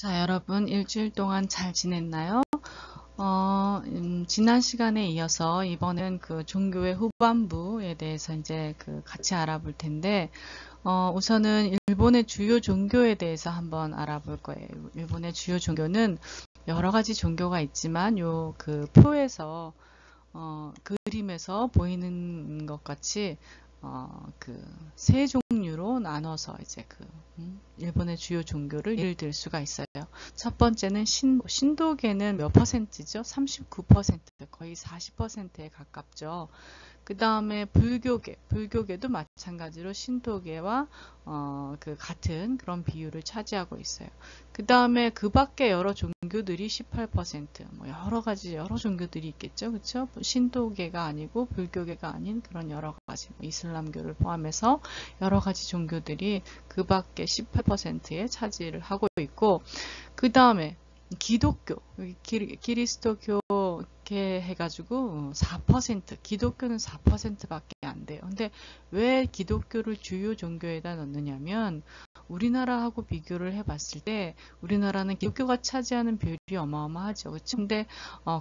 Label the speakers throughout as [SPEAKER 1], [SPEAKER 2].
[SPEAKER 1] 자, 여러분 일주일 동안 잘 지냈나요? 지난 시간에 이어서 이번엔 그 종교의 후반부에 대해서 이제 같이 알아볼 텐데, 우선은 일본의 주요 종교에 대해서 한번 알아볼 거예요. 일본의 주요 종교는 여러 가지 종교가 있지만 표에서 그림에서 보이는 것 같이 세 종류로 나눠서 이제 일본의 주요 종교를 예를 들 수가 있어요. 첫 번째는 신도계는 몇 퍼센트죠? 39%, 거의 40%에 가깝죠. 그 다음에 불교계도 마찬가지로 신도계와 같은 그런 비율을 차지하고 있어요. 그 다음에 그 밖에 여러 종교들이 18%, 여러 가지 여러 종교들이 있겠죠, 그렇죠? 신도계가 아니고 불교계가 아닌 그런 여러 가지 이슬람교를 포함해서 여러 가지 종교들이 그 밖에 18%에 차지를 하고 있고, 그 다음에 기독교, 키리스토교 이렇게 해가지고 4%, 기독교는 4%밖에 안 돼요. 근데 왜 기독교를 주요 종교에다 넣느냐면 우리나라하고 비교를 해봤을 때 우리나라는 기독교가 차지하는 비율이 어마어마하죠. 그렇죠? 근데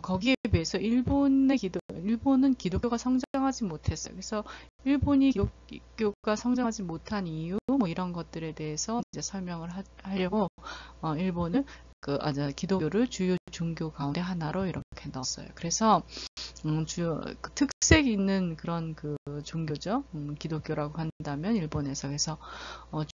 [SPEAKER 1] 거기에 비해서 일본은 기독교가 성장하지 못했어요. 그래서 일본이 기독교가 성장하지 못한 이유 이런 것들에 대해서 이제 설명을 하려고 일본은 기독교를 주요 종교 가운데 하나로 이렇게 넣었어요. 그래서 주요 특색 있는 그런 종교죠. 기독교라고 한다면 일본에서. 그래서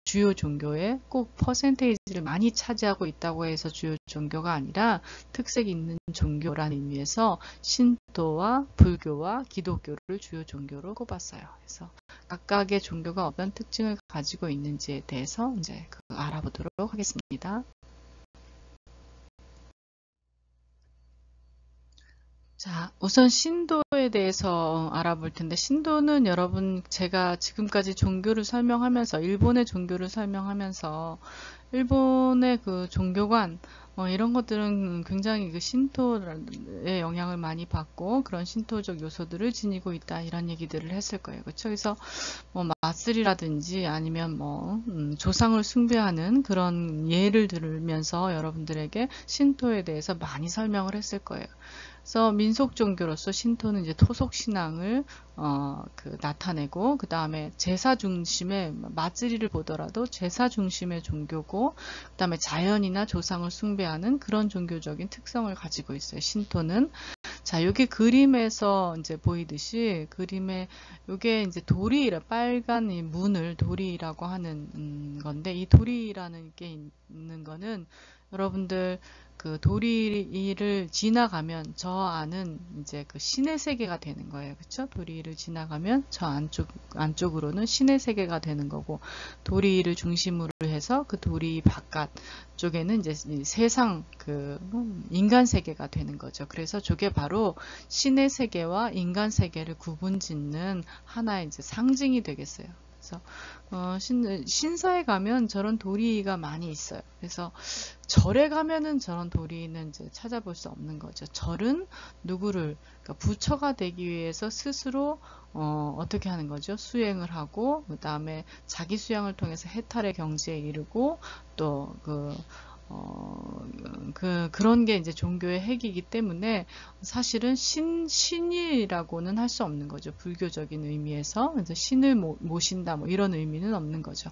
[SPEAKER 1] 주요 종교에 꼭 퍼센테이지를 많이 차지하고 있다고 해서 주요 종교가 아니라 특색 있는 종교라는 의미에서 신도와 불교와 기독교를 주요 종교로 꼽았어요. 그래서 각각의 종교가 어떤 특징을 가지고 있는지에 대해서 이제 알아보도록 하겠습니다. 자, 우선 신도에 대해서 알아볼 텐데, 신도는 여러분, 제가 지금까지 종교를 설명하면서, 일본의 종교를 설명하면서, 일본의 종교관, 이런 것들은 굉장히 신토의 영향을 많이 받고, 그런 신토적 요소들을 지니고 있다, 이런 얘기들을 했을 거예요. 그렇죠? 그래서, 마쓰리라든지 아니면 조상을 숭배하는 그런 예를 들면서 여러분들에게 신토에 대해서 많이 설명을 했을 거예요. 그래서 민속 종교로서 신토는 이제 토속 신앙을 나타내고, 그 다음에 제사 중심의 마쓰리를 보더라도 제사 중심의 종교고, 그 다음에 자연이나 조상을 숭배하는 그런 종교적인 특성을 가지고 있어요. 신토는. 자, 여기 그림에서 이제 보이듯이 요게 이제 빨간 이 문을 도리라고 하는 건데, 이 도리라는 게 있는 거는 여러분들 도리를 지나가면 저 안은 이제 신의 세계가 되는 거예요. 그쵸? 도리를 지나가면 저 안쪽으로는 신의 세계가 되는 거고, 도리를 중심으로 해서 그 도리 바깥 쪽에는 이제 세상 인간 세계가 되는 거죠. 그래서 저게 바로 신의 세계와 인간 세계를 구분짓는 하나의 이제 상징이 되겠어요. 그래서 신사에 가면 저런 도리가 많이 있어요. 그래서 절에 가면은 저런 도리는 이제 찾아볼 수 없는 거죠. 절은 누구를 부처가 되기 위해서 스스로 어떻게 하는 거죠? 수행을 하고, 그 다음에 자기 수양을 통해서 해탈의 경지에 이르고, 또 그런 게 이제 종교의 핵이기 때문에 사실은 신이라고는 할 수 없는 거죠. 불교적인 의미에서. 그래서 신을 모신다, 이런 의미는 없는 거죠.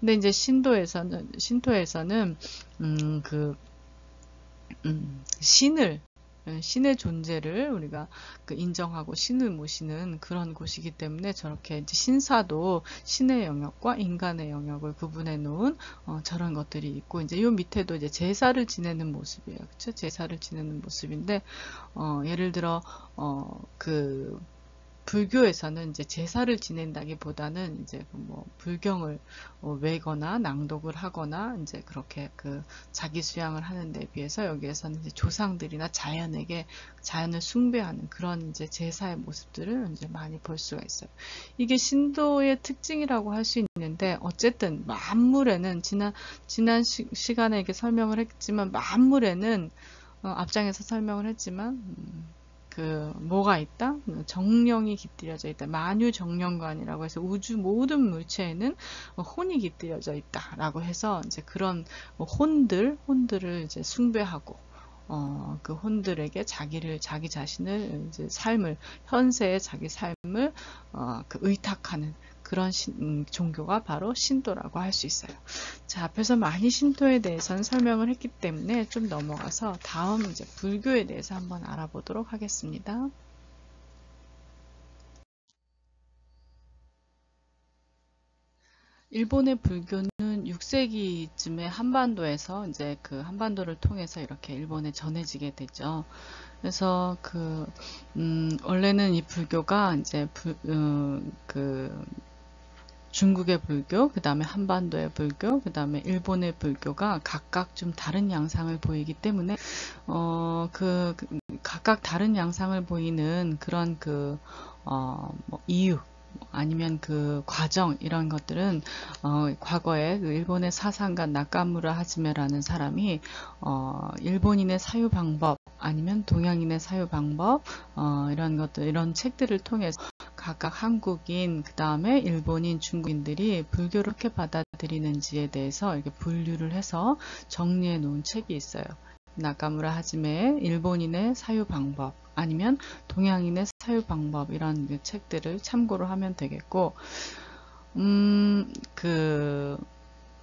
[SPEAKER 1] 근데 이제 신토에서는, 신의 존재를 우리가 인정하고 신을 모시는 그런 곳이기 때문에 저렇게 이제 신사도 신의 영역과 인간의 영역을 구분해 놓은 저런 것들이 있고, 이제 요 밑에도 이제 제사를 지내는 모습이에요. 그쵸? 제사를 지내는 모습인데, 예를 들어, 불교에서는 이제 제사를 지낸다기보다는 이제 불경을 외거나 낭독을 하거나 이제 그렇게 자기 수양을 하는 데 비해서 여기에서는 이제 조상들이나 자연을 숭배하는 그런 이제 제사의 모습들을 이제 많이 볼 수가 있어요. 이게 신도의 특징이라고 할 수 있는데, 어쨌든 만물에는 지난 시간에 이렇게 설명을 했지만, 만물에는 앞장에서 설명을 했지만 뭐가 있다? 정령이 깃들여져 있다. 만유정령관이라고 해서 우주 모든 물체에는 혼이 깃들여져 있다라고 해서 이제 그런 혼들을 이제 숭배하고 그 혼들에게 자기 자신을 이제 현세의 자기 삶을 의탁하는 그런 종교가 바로 신도라고 할 수 있어요. 자, 앞에서 많이 신도에 대해서는 설명을 했기 때문에 좀 넘어가서 다음 이제 불교에 대해서 한번 알아보도록 하겠습니다. 일본의 불교는 6세기쯤에 한반도에서 이제 그 한반도를 통해서 이렇게 일본에 전해지게 되죠. 그래서 원래는 이 불교가 이제 중국의 불교, 그 다음에 한반도의 불교, 그 다음에 일본의 불교가 각각 좀 다른 양상을 보이기 때문에 각각 다른 양상을 보이는 그런 이유 아니면 그 과정 이런 것들은 과거에 그 일본의 사상가 나카무라 하즈메라는 사람이 일본인의 사유 방법 아니면 동양인의 사유 방법 이런 책들을 통해서 각각 한국인, 그 다음에 일본인, 중국인들이 불교를 어떻게 받아들이는지에 대해서 이렇게 분류를 해서 정리해 놓은 책이 있어요. 나카무라 하지메의 일본인의 사유 방법 아니면 동양인의 사유 방법 이런 책들을 참고로 하면 되겠고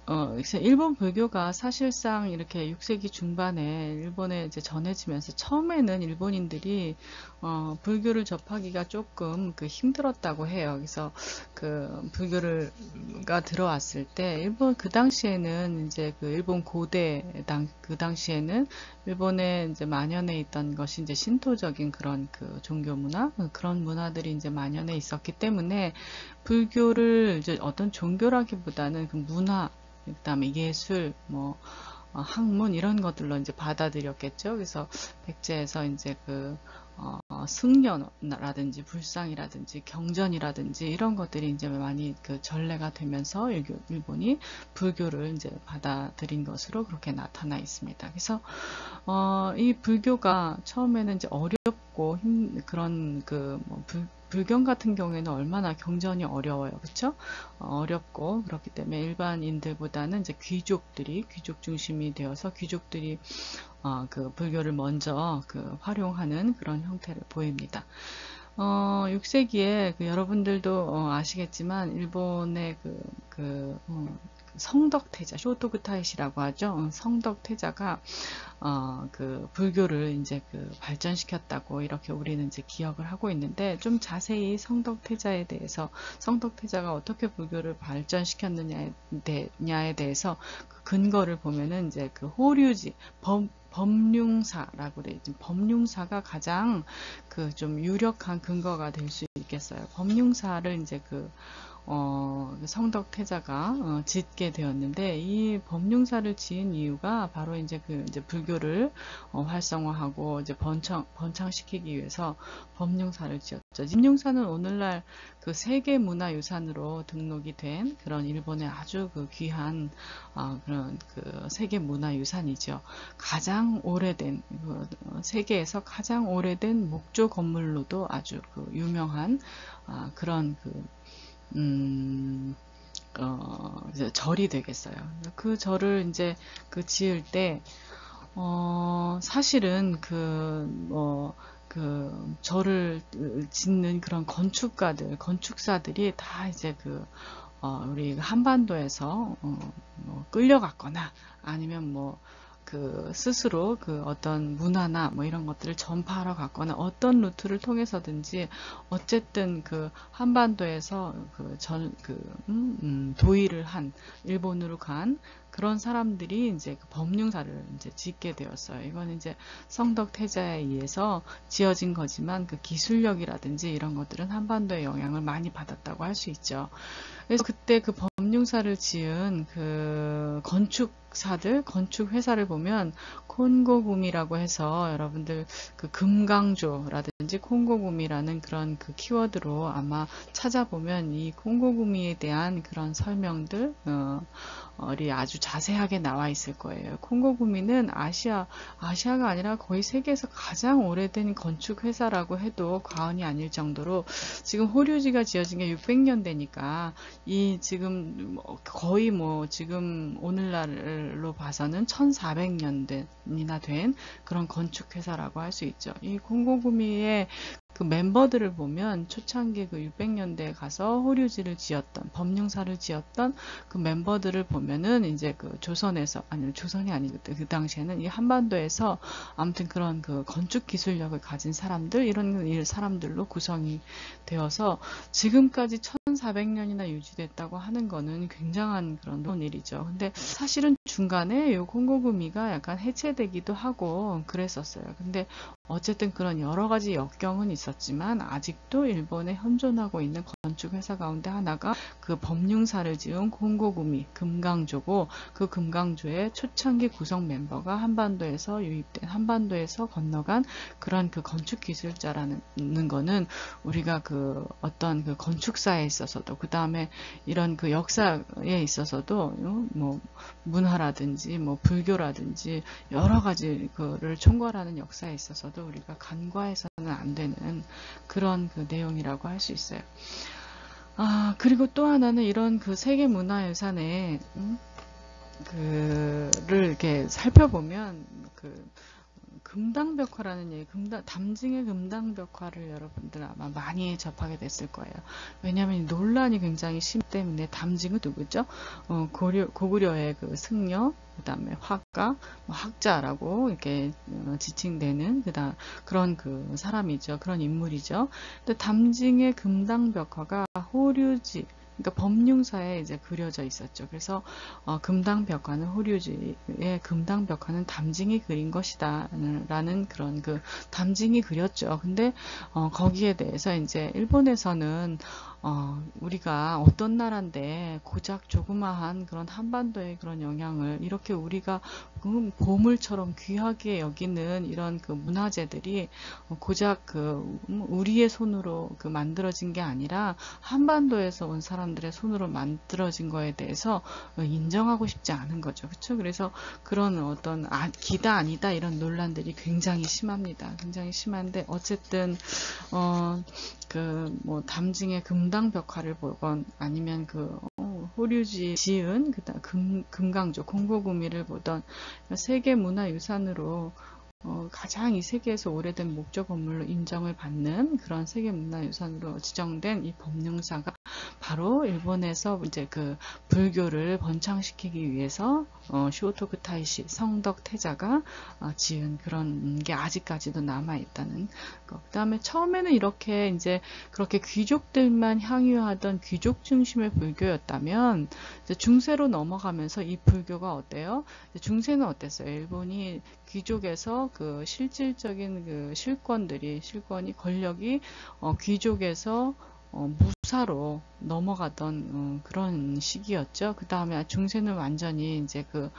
[SPEAKER 1] 그래서 일본 불교가 사실상 이렇게 6세기 중반에 일본에 이제 전해지면서 처음에는 일본인들이 불교를 접하기가 조금 힘들었다고 해요. 그래서 불교가 들어왔을 때 일본 그 당시에는 이제 일본 고대 그 당시에는 일본에 이제 만연해 있던 것이 이제 신토적인 그런 종교 문화 그런 문화들이 이제 만연해 있었기 때문에 불교를 이제 어떤 종교라기보다는 문화 그 다음에 예술, 학문 이런 것들로 이제 받아들였겠죠. 그래서 백제에서 이제 승려라든지 불상이라든지 경전이라든지 이런 것들이 이제 많이 전래가 되면서 일본이 불교를 이제 받아들인 것으로 그렇게 나타나 있습니다. 그래서 이 불교가 처음에는 이제 어렵고 불경 같은 경우에는 얼마나 경전이 어려워요. 그렇죠? 어렵고 그렇기 때문에 일반인들보다는 이제 귀족 중심이 되어서 귀족들이 불교를 먼저 활용하는 그런 형태를 보입니다. 6세기에 여러분들도 아시겠지만 일본의 성덕태자, 쇼토쿠타이시라고 하죠. 성덕태자가 불교를 이제 발전시켰다고 이렇게 우리는 이제 기억을 하고 있는데 좀 자세히 성덕태자에 대해서 성덕태자가 어떻게 불교를 발전시켰느냐에 대해서 근거를 보면은 이제 호류지 법륜사라고 돼 있죠. 법륜사가 가장 좀 유력한 근거가 될 수 있겠어요. 법륜사를 이제 성덕태자가 짓게 되었는데 이 법륜사를 지은 이유가 바로 이제 불교를 활성화하고 이제 번창시키기 위해서 법륜사를 지었죠. 법륜사는 오늘날 세계문화유산으로 등록이 된 그런 일본의 아주 귀한 그런 세계문화유산이죠. 가장 오래된 세계에서 가장 오래된 목조 건물로도 아주 유명한 그런 이제 절이 되겠어요. 그 절을 이제 지을 때 사실은 절을 짓는 그런 건축사들이 다 이제 우리 한반도에서 끌려갔거나 아니면 스스로 어떤 문화나 이런 것들을 전파하러 갔거나 어떤 루트를 통해서든지 어쨌든 한반도에서 도의를 한 일본으로 간 그런 사람들이 이제 법륜사를 이제 짓게 되었어요. 이건 이제 성덕태자에 의해서 지어진 거지만 기술력이라든지 이런 것들은 한반도의 영향을 많이 받았다고 할 수 있죠. 그래서 그때 법륜사를 지은 건축사들, 건축 회사를 보면 콘고구미라고 해서 여러분들 그 금강조라든지 콩고구미라는 그런 그 키워드로 아마 찾아보면 이 콩고구미에 대한 그런 설명들 이 아주 자세하게 나와 있을 거예요. 콩고구미는 아시아가 아니라 거의 세계에서 가장 오래된 건축 회사라고 해도 과언이 아닐 정도로 지금 호류지가 지어진 게 600년 되니까 이 지금 거의 뭐 지금 오늘날로 봐서는 1400년이나 된 그런 건축 회사라고 할 수 있죠. 이 콩고구미의 그 멤버들을 보면 초창기 그 600년대에 가서 호류지를 지었던 법륜사를 지었던 그 멤버들을 보면은 이제 그 조선에서 아니 조선이 아니고 그 당시에는 이 한반도에서 아무튼 그런 그 건축 기술력을 가진 사람들 이런 사람들로 구성이 되어서 지금까지 1400년이나 유지됐다고 하는 거는 굉장한 그런 일이죠. 근데 사실은 중간에 이 콩고구미가 약간 해체되기도 하고 그랬었어요. 근데 어쨌든 그런 여러 가지 역경은 있었지만 아직도 일본에 현존하고 있는 건축 회사 가운데 하나가 그 법륜사를 지은 콩고구미 금강조고 그 금강조의 초창기 구성 멤버가 한반도에서 건너간 그런 그 건축 기술자라는 거는 우리가 그 어떤 그 건축사에 있어서도 그 다음에 이런 그 역사에 있어서도 뭐 문화라든지 뭐 불교라든지 여러 가지 그를 총괄하는 역사에 있어서도 우리가 간과해서는 안 되는 그런 그 내용이라고 할 수 있어요. 그리고 또 하나는 이런 그 세계문화유산에 그를 이렇게 살펴보면 그 금당벽화라는 얘기, 담징의 금당벽화를 여러분들 아마 많이 접하게 됐을 거예요. 왜냐하면 논란이 굉장히 심하기 때문에 담징은 누구죠? 고구려의 그 승려, 그 다음에 화가, 학자라고 이렇게 지칭되는 그런 그 사람이죠. 그런 인물이죠. 근데 담징의 금당벽화가 호류지, 그러니까 법륜사에 이제 그려져 있었죠. 그래서 금당벽화는 호류지의 금당벽화는 담징이 그린 것이다 라는 그런 그 담징이 그렸죠. 근데 거기에 대해서 이제 일본에서는 우리가 어떤 나라인데 고작 조그마한 그런 한반도의 그런 영향을 이렇게 우리가 보물처럼 귀하게 여기는 이런 그 문화재들이 고작 그 우리의 손으로 그 만들어진 게 아니라 한반도에서 온 사람들의 손으로 만들어진 거에 대해서 인정하고 싶지 않은 거죠. 그렇죠? 그래서 그런 어떤 기다 아니다 이런 논란들이 굉장히 심합니다. 굉장히 심한데 어쨌든 뭐 담징의 금당벽화를 보건 아니면 그 호류지 지은 금강조 콩고구미를 보던 세계문화유산으로 가장 이 세계에서 오래된 목조 건물로 인정을 받는 그런 세계문화유산으로 지정된 이 법륜사가 바로 일본에서 이제 그 불교를 번창시키기 위해서 쇼토쿠 타이시 성덕 태자가 지은 그런 게 아직까지도 남아 있다는 거. 그다음에 처음에는 이렇게 이제 그렇게 귀족들만 향유하던 귀족 중심의 불교였다면 이제 중세로 넘어가면서 이 불교가 어때요? 중세는 어땠어요? 일본이 귀족에서 그 실질적인 그 실권이 권력이 귀족에서 무사로 넘어가던 그런 시기였죠. 그 다음에 중세는 완전히 이제 그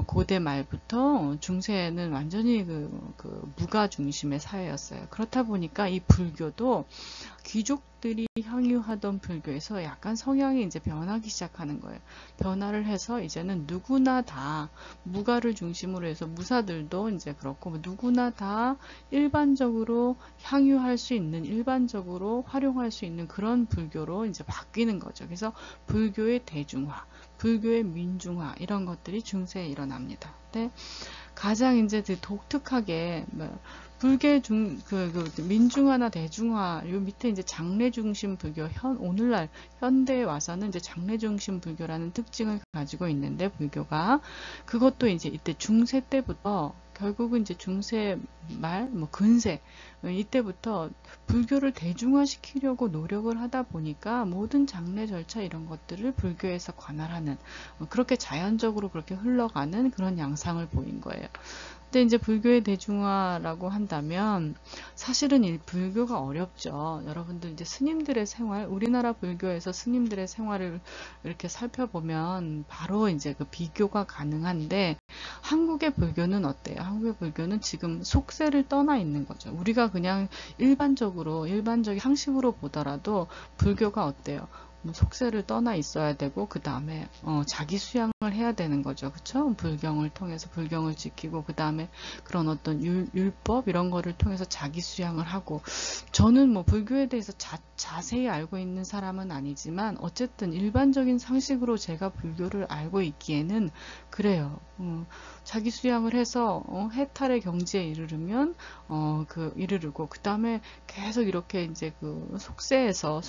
[SPEAKER 1] 고대 말부터 중세는 완전히 그 무가 중심의 사회였어요. 그렇다 보니까 이 불교도 귀족들이 향유하던 불교에서 약간 성향이 이제 변하기 시작하는 거예요. 변화를 해서 이제는 누구나 다 무가를 중심으로 해서 무사들도 이제 그렇고 누구나 다 일반적으로 향유할 수 있는 일반적으로 활용할 수 있는 그런 불교로 이제 바뀌는 거죠. 그래서 불교의 대중화, 불교의 민중화 이런 것들이 중세에 일어납니다. 근데 가장 이제 독특하게 불교의 민중화나 대중화, 요 밑에 이제 장례 중심 불교, 오늘날 현대에 와서는 이제 장례 중심 불교라는 특징을 가지고 있는데 불교가 그것도 이제 이때 중세 때부터 결국은 이제 중세 말, 근세 이때부터 불교를 대중화시키려고 노력을 하다 보니까 모든 장례 절차 이런 것들을 불교에서 관할하는 그렇게 자연적으로 그렇게 흘러가는 그런 양상을 보인 거예요. 근데 이제 불교의 대중화라고 한다면 사실은 이 불교가 어렵죠. 여러분들 이제 스님들의 생활, 우리나라 불교에서 스님들의 생활을 이렇게 살펴보면 바로 이제 그 비교가 가능한데, 한국의 불교는 어때요? 한국의 불교는 지금 속세를 떠나 있는 거죠. 우리가 그냥 일반적인 상식으로 보더라도 불교가 어때요? 속세를 떠나 있어야 되고, 그 다음에 자기 수양을 해야 되는 거죠. 그쵸? 불경을 통해서 불경을 지키고, 그 다음에 그런 어떤 율법 이런 거를 통해서 자기 수양을 하고, 저는 뭐 불교에 대해서 자세히 알고 있는 사람은 아니지만 어쨌든 일반적인 상식으로 제가 불교를 알고 있기에는 그래요. 자기 수양을 해서 해탈의 경지에 이르르면 이르르고, 그 다음에 계속 이렇게 이제 그 속세에서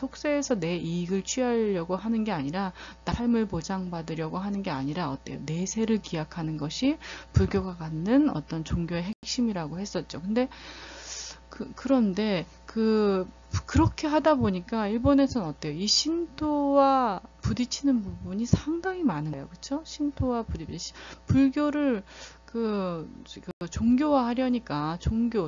[SPEAKER 1] 내 이익을 취하려고 하는 게 아니라, 나 삶을 보장받으려고 하는 게 아니라 어때요? 내세를 기약하는 것이 불교가 갖는 어떤 종교의 핵심이라고 했었죠. 근데 그런데 그렇게 하다 보니까 일본에서는 어때요? 이 신토와 부딪히는 부분이 상당히 많은 거예요. 그쵸? 신토와 불교를 종교화하려니까,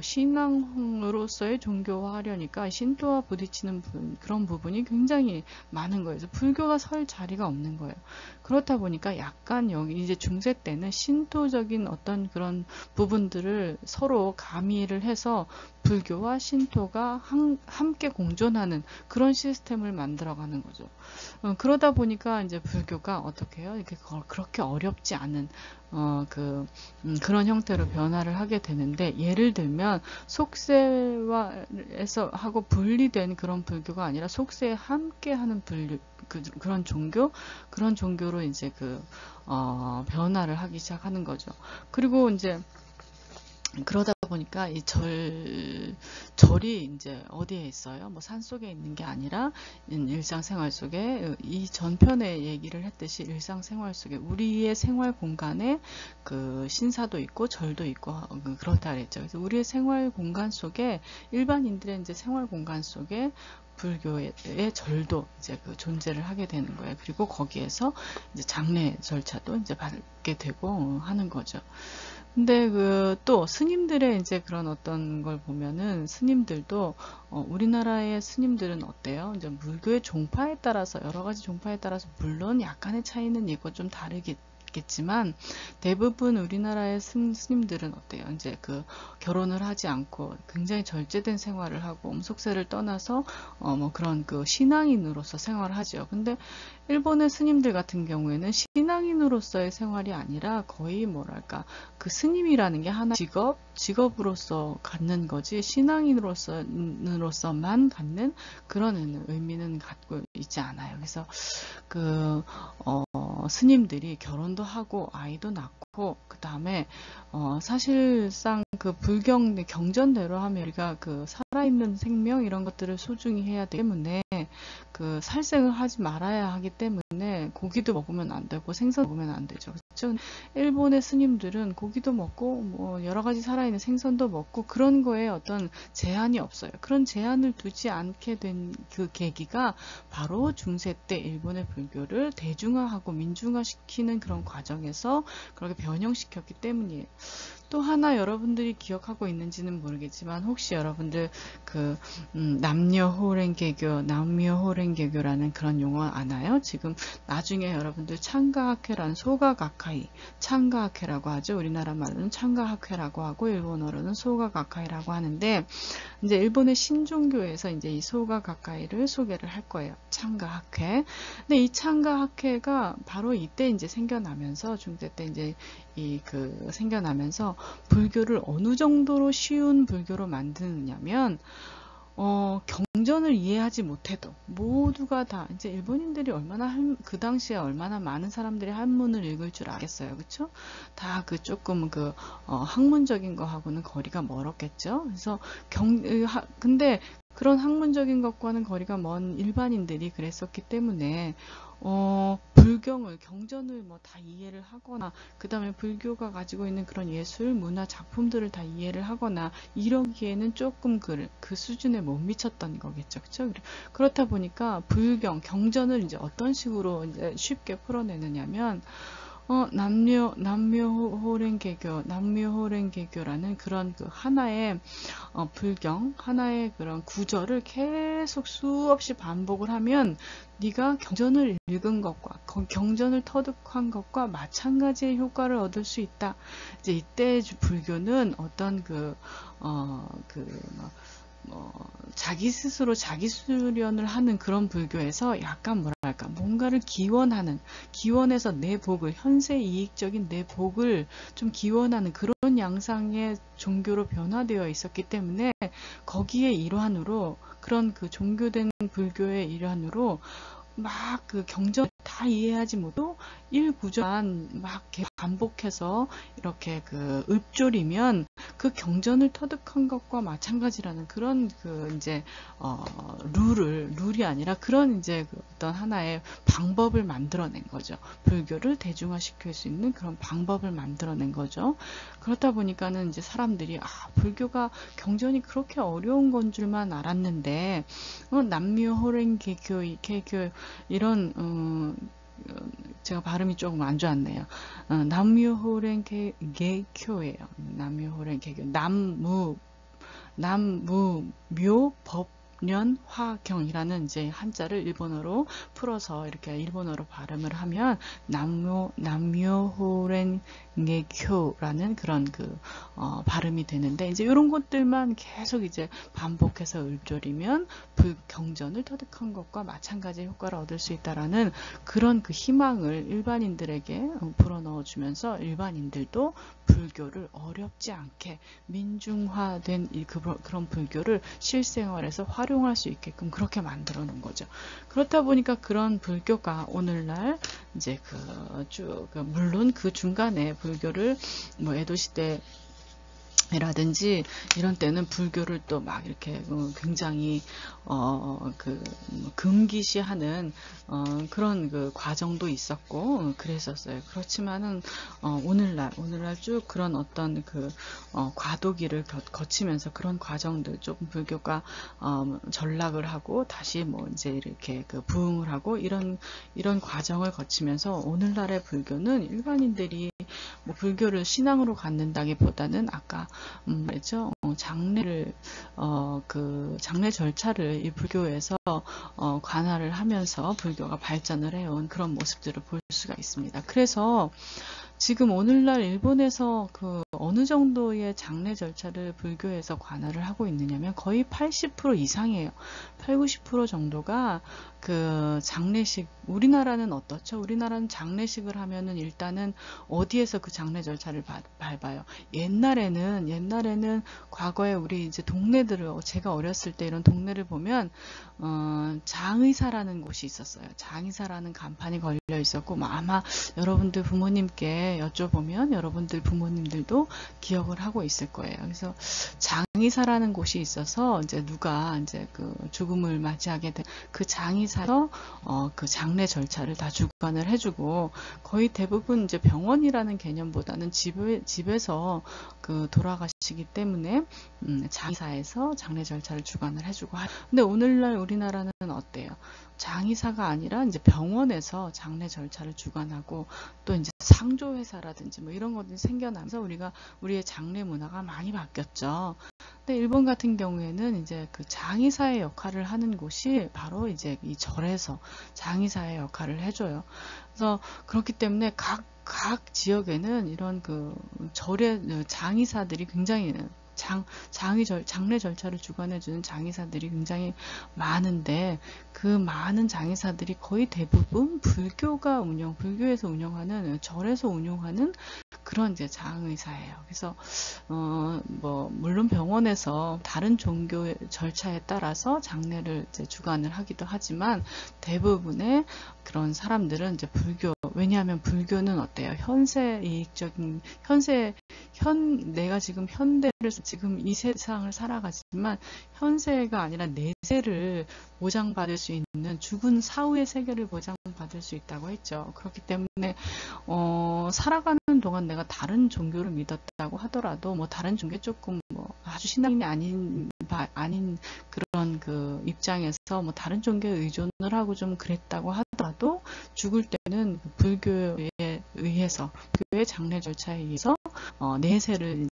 [SPEAKER 1] 신앙으로서의 종교화하려니까 신토와 부딪히는 그런 부분이 굉장히 많은 거예요. 그래서 불교가 설 자리가 없는 거예요. 그렇다 보니까 약간 여기 이제 중세 때는 신토적인 어떤 그런 부분들을 서로 가미를 해서 불교와 신토가 함께 공존하는 그런 시스템을 만들어가는 거죠. 그러다 보니까 이제 불교가 어떻게 해요? 이렇게 그렇게 어렵지 않은 그런 형태로 변화를 하게 되는데, 예를 들면 속세와에서 하고 분리된 그런 불교가 아니라 속세에 함께하는 그런 종교로 이제 변화를 하기 시작하는 거죠. 그리고 이제 그러다 보니까 이 절이 이제 어디에 있어요? 뭐 산속에 있는 게 아니라 일상생활 속에, 이 전편에 얘기를 했듯이 일상생활 속에 우리의 생활 공간에 그 신사도 있고 절도 있고 그렇다 그랬죠. 그래서 우리의 생활 공간 속에, 일반인들의 이제 생활 공간 속에 불교의 절도 이제 존재를 하게 되는 거예요. 그리고 거기에서 이제 장례 절차도 이제 받게 되고 하는 거죠. 근데 또 스님들의 이제 그런 어떤 걸 보면은, 스님들도 우리나라의 스님들은 어때요? 이제 불교의 종파에 따라서, 여러 가지 종파에 따라서 물론 약간의 차이는 있고 좀 다르겠지만, 대부분 우리나라의 스님들은 어때요? 이제 결혼을 하지 않고 굉장히 절제된 생활을 하고, 속세를 떠나서 뭐 그런 신앙인으로서 생활을 하죠. 근데 일본의 스님들 같은 경우에는 신앙인으로서의 생활이 아니라 거의 뭐랄까, 스님이라는 게 하나 직업으로서 갖는 거지, 신앙인으로서만 갖는 그런 의미는 갖고 있지 않아요. 그래서 스님들이 결혼도 하고 아이도 낳고, 그 다음에 사실상 경전대로 하면 우리가 살아있는 생명 이런 것들을 소중히 해야 되기 때문에 살생을 하지 말아야 하기 때문에 고기도 먹으면 안 되고 생선 먹으면 안 되죠. 그렇죠? 일본의 스님들은 고기도 먹고 뭐 여러 가지 살아있는 생선도 먹고, 그런 거에 어떤 제한이 없어요. 그런 제한을 두지 않게 된 그 계기가 바로 중세 때 일본의 불교를 대중화하고 민중화시키는 그런 과정에서 그렇게 변형시켰기 때문이에요. 또 하나 여러분들이 기억하고 있는지는 모르겠지만, 혹시 여러분들 남녀호랭개교라는 그런 용어 아나요? 지금 나중에 여러분들 창가학회라는 창가학회라고 하죠. 우리나라 말로는 창가학회라고 하고, 일본어로는 소가가카이라고 하는데, 이제 일본의 신종교에서 이제 이 소가가카이를 소개를 할 거예요. 창가학회. 근데 이 창가학회가 바로 이때 이제 생겨나면서, 중세 때 이제 생겨나면서 불교를 어느 정도로 쉬운 불교로 만드느냐면, 경전을 이해하지 못해도 모두가 다, 이제 일본인들이 그 당시에 얼마나 많은 사람들이 한문을 읽을 줄 알겠어요. 그쵸? 다 조금 학문적인 거하고는 거리가 멀었겠죠? 그래서 근데 그런 학문적인 것과는 거리가 먼 일반인들이 그랬었기 때문에, 경전을 뭐 다 이해를 하거나, 그 다음에 불교가 가지고 있는 그런 예술, 문화 작품들을 다 이해를 하거나, 이러기에는 조금 그 수준에 못 미쳤던 거겠죠. 그쵸? 그렇다 보니까 경전을 이제 어떤 식으로 이제 쉽게 풀어내느냐면, 남묘호랭개교라는 그런 그 하나의 불경, 하나의 그런 구절을 계속 수없이 반복을 하면 네가 경전을 읽은 것과 경전을 터득한 것과 마찬가지의 효과를 얻을 수 있다. 이제 이때 불교는 어떤 자기 스스로 자기 수련을 하는 그런 불교에서 약간 뭐랄까 뭔가를 기원해서 내 복을 현세 이익적인 내 복을 좀 기원하는 그런 양상의 종교로 변화되어 있었기 때문에 거기에 일환으로 그런 그 종교된 불교의 일환으로 막 그 경전 다 이해하지 못해도 1구절만 막 반복해서 이렇게 그 읊조리면 그 경전을 터득한 것과 마찬가지라는 그런 그 이제 룰이 아니라 그런 이제 그 어떤 하나의 방법을 만들어낸 거죠. 불교를 대중화시킬 수 있는 그런 방법을 만들어낸 거죠. 그렇다 보니까는 이제 사람들이 불교가 경전이 그렇게 어려운 건 줄만 알았는데 남묘호랭개교 이런 제가 발음이 조금 안 좋았네요. 남묘호랭개교예요. 남묘호랭개교 남무묘법년화경이라는 이제 한자를 일본어로 풀어서 이렇게 일본어로 발음을 하면 남묘호랭개교라는 그런 발음이 되는데 이제 이런 것들만 계속 이제 반복해서 읊조리면 경전을 터득한 것과 마찬가지의 효과를 얻을 수 있다라는 그런 그 희망을 일반인들에게 불어넣어주면서 일반인들도 불교를 어렵지 않게 민중화된 그런 불교를 실생활에서 활용할 수 있게끔 그렇게 만들어 놓은 거죠. 그렇다 보니까 그런 불교가 오늘날 이제 물론 그 중간에 불교를 뭐 에도시대 라든지 이런 때는 불교를 또 막 이렇게 굉장히 금기시하는 그런 그 과정도 있었고 그랬었어요. 그렇지만은 오늘날 쭉 그런 어떤 과도기를 거치면서 그런 과정들 조금 불교가 전락을 하고 다시 뭐 이제 이렇게 부흥을 하고 이런 과정을 거치면서 오늘날의 불교는 일반인들이 뭐 불교를 신앙으로 갖는다기보다는 아까 말했죠. 장례를 장례 절차를 이 불교에서 관할을 하면서 불교가 발전을 해온 그런 모습들을 볼 수가 있습니다. 그래서 지금 오늘날 일본에서 어느 정도의 장례 절차를 불교에서 관할을 하고 있느냐면 거의 80% 이상이에요. 80~90% 정도가 장례식, 우리나라는 어떻죠? 우리나라는 장례식을 하면은 일단은 어디에서 그 장례 절차를 밟아요? 옛날에는 과거에 우리 이제 동네들을, 제가 어렸을 때 이런 동네를 보면, 장의사라는 곳이 있었어요. 장의사라는 간판이 걸려 있었고, 아마 여러분들 부모님께 여쭤보면 여러분들 부모님들도 기억을 하고 있을 거예요. 그래서 장의사라는 곳이 있어서 이제 누가 이제 죽음을 맞이하게 된 그 장의사에서 그 장례 절차를 다 주관을 해주고 거의 대부분 이제 병원이라는 개념보다는 집에서 돌아가시기 때문에 장의사에서 장례 절차를 주관을 해주고 근데 오늘날 우리나라는 어때요? 장의사가 아니라 이제 병원에서 장례 절차를 주관하고 또 이제 상조회사라든지 뭐 이런 것들이 생겨나면서 우리의 장례 문화가 많이 바뀌었죠. 근데 일본 같은 경우에는 이제 장의사의 역할을 하는 곳이 바로 이제 이 절에서 장의사의 역할을 해줘요. 그래서 그렇기 때문에 각 지역에는 이런 절의 장의사들이 굉장히 장례 절차를 주관해주는 장의사들이 굉장히 많은데 그 많은 장의사들이 거의 대부분 불교에서 운영하는 절에서 운영하는 그런 이제 장의사예요. 그래서 물론 병원에서 다른 종교의 절차에 따라서 장례를 이제 주관을 하기도 하지만 대부분의 그런 사람들은 이제 왜냐하면 불교는 어때요? 내가 지금 지금 이 세상을 살아가지만 현세가 아니라 내세를 보장받을 수 있는 죽은 사후의 세계를 보장받을 수 있다고 했죠. 그렇기 때문에 살아가는 동안 내가 다른 종교를 믿었다고 하더라도 다른 종교 조금 아주 신앙인이 아닌 그런 입장에서 다른 종교에 의존을 하고 좀 그랬다고 하더라도 죽을 때는 불교의 의해서 교회 장례 절차에 의해서 내세를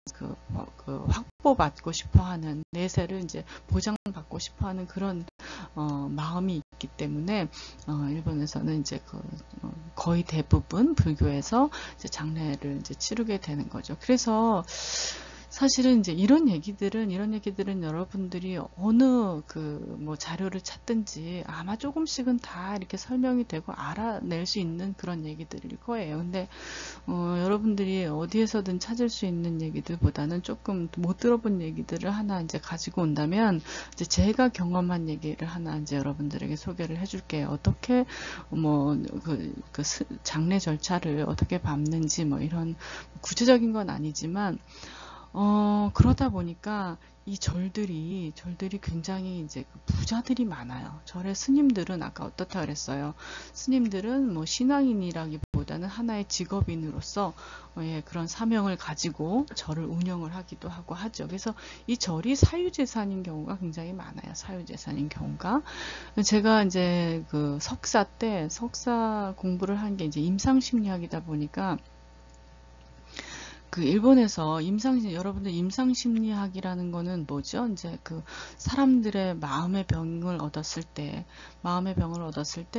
[SPEAKER 1] 확보받고 싶어하는, 내세를 이제 보장받고 싶어하는 그런 마음이 있기 때문에 일본에서는 이제 거의 대부분 불교에서 이제 장례를 이제 치르게 되는 거죠. 그래서 사실은 이제 이런 얘기들은 여러분들이 어느 뭐 자료를 찾든지 아마 조금씩은 다 이렇게 설명이 되고 알아낼 수 있는 그런 얘기들일 거예요. 근데 여러분들이 어디에서든 찾을 수 있는 얘기들보다는 조금 못 들어본 얘기들을 하나 이제 가지고 온다면, 이제 제가 경험한 얘기를 하나 이제 여러분들에게 소개를 해줄게요. 어떻게 장례 절차를 어떻게 밟는지 뭐 이런 구체적인 건 아니지만, 그러다 보니까 이 절들이 굉장히 이제 부자들이 많아요. 절의 스님들은 아까 어떻다 그랬어요. 스님들은 뭐 신앙인이라기보다는 하나의 직업인으로서 그런 사명을 가지고 절을 운영을 하기도 하고 하죠. 그래서 이 절이 사유재산인 경우가 굉장히 많아요. 사유재산인 경우가. 제가 이제 석사 공부를 한 게 이제 임상심리학이다 보니까, 일본에서 여러분들 임상심리학이라는 거는 뭐죠? 이제 사람들의 마음의 병을 얻었을 때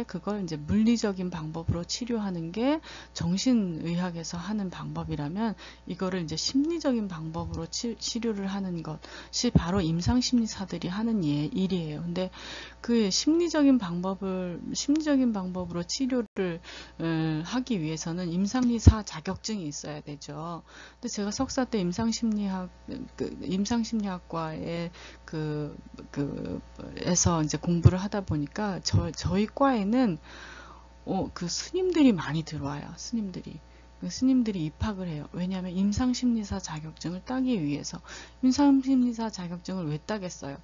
[SPEAKER 1] 그걸 이제 물리적인 방법으로 치료하는 게 정신의학에서 하는 방법이라면, 이거를 이제 심리적인 방법으로 치료를 하는 것이 바로 임상심리사들이 하는 일이에요. 근데 그 심리적인 방법으로 치료를 하기 위해서는 임상심리사 자격증이 있어야 되죠. 근데 제가 석사 때 임상심리학과에 에서 이제 공부를 하다 보니까 저희 과에는 스님들이 많이 들어와요. 스님들이 입학을 해요. 왜냐하면 임상심리사 자격증을 따기 위해서. 임상심리사 자격증을 왜 따겠어요?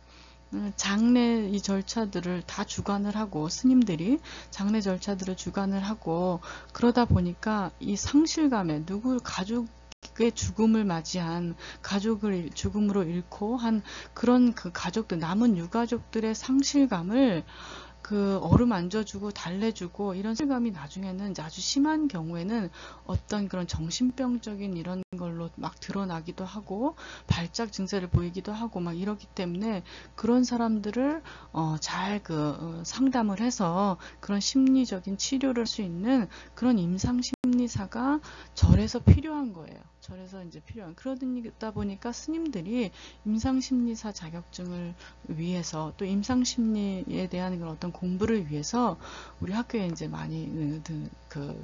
[SPEAKER 1] 장례 이 절차들을 다 주관을 하고, 스님들이 장례 절차들을 주관을 하고, 그러다 보니까 이 상실감에 가족의 죽음을 맞이한, 가족을 죽음으로 잃고 한 그런 가족들, 남은 유가족들의 상실감을 어루만져주고 달래주고, 이런 실감이 나중에는 아주 심한 경우에는 어떤 그런 정신병적인 이런 걸로 막 드러나기도 하고, 발작 증세를 보이기도 하고 막 이렇기 때문에, 그런 사람들을 잘 상담을 해서 그런 심리적인 치료를 할 수 있는 그런 임상심리사가 절에서 필요한 거예요. 절에서 이제 그러다 보니까 스님들이 임상심리사 자격증을 위해서, 또 임상심리에 대한 그런 어떤 공부를 위해서 우리 학교에 이제 많이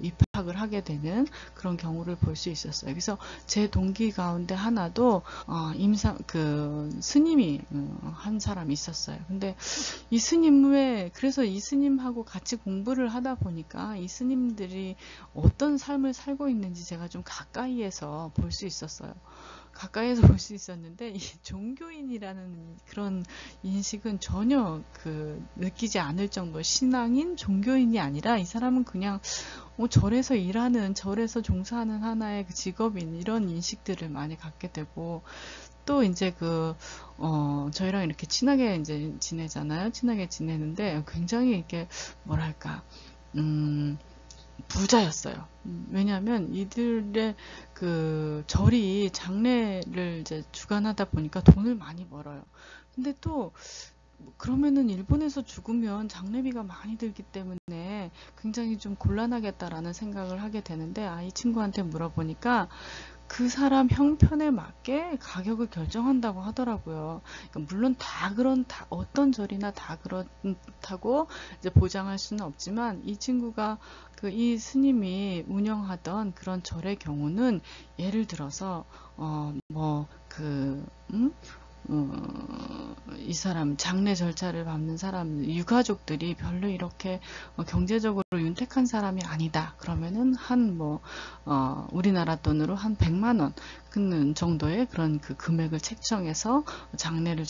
[SPEAKER 1] 입학을 하게 되는 그런 경우를 볼 수 있었어요. 그래서 제 동기 가운데 하나도 스님이 한 사람이 있었어요. 근데 그래서 이 스님하고 같이 공부를 하다 보니까 이 스님들이 어떤 삶을 살고 있는지 제가 좀 가까이에서 볼 수 있었어요. 가까이에서 볼 수 있었는데, 이 종교인이라는 그런 인식은 전혀 느끼지 않을 정도, 신앙인, 종교인이 아니라 이 사람은 그냥 절에서 일하는, 절에서 종사하는 하나의 직업인, 이런 인식들을 많이 갖게 되고, 또 이제 저희랑 이렇게 친하게 이제 지내잖아요. 친하게 지내는데 굉장히 이렇게 뭐랄까 부자였어요. 왜냐하면 이들의 절이 장례를 이제 주관하다 보니까 돈을 많이 벌어요. 근데 또 그러면은 일본에서 죽으면 장례비가 많이 들기 때문에 굉장히 좀 곤란하겠다라는 생각을 하게 되는데, 이 친구한테 물어보니까 그 사람 형편에 맞게 가격을 결정한다고 하더라고요. 그러니까 물론 어떤 절이나 다 그렇다고 이제 보장할 수는 없지만, 이 친구가 이 스님이 운영하던 그런 절의 경우는, 예를 들어서 이 사람 장례 절차를 밟는 사람 유가족들이 별로 이렇게 경제적으로 윤택한 사람이 아니다. 그러면은 우리나라 돈으로 한 100만 원 정도의 그런 금액을 책정해서 장례를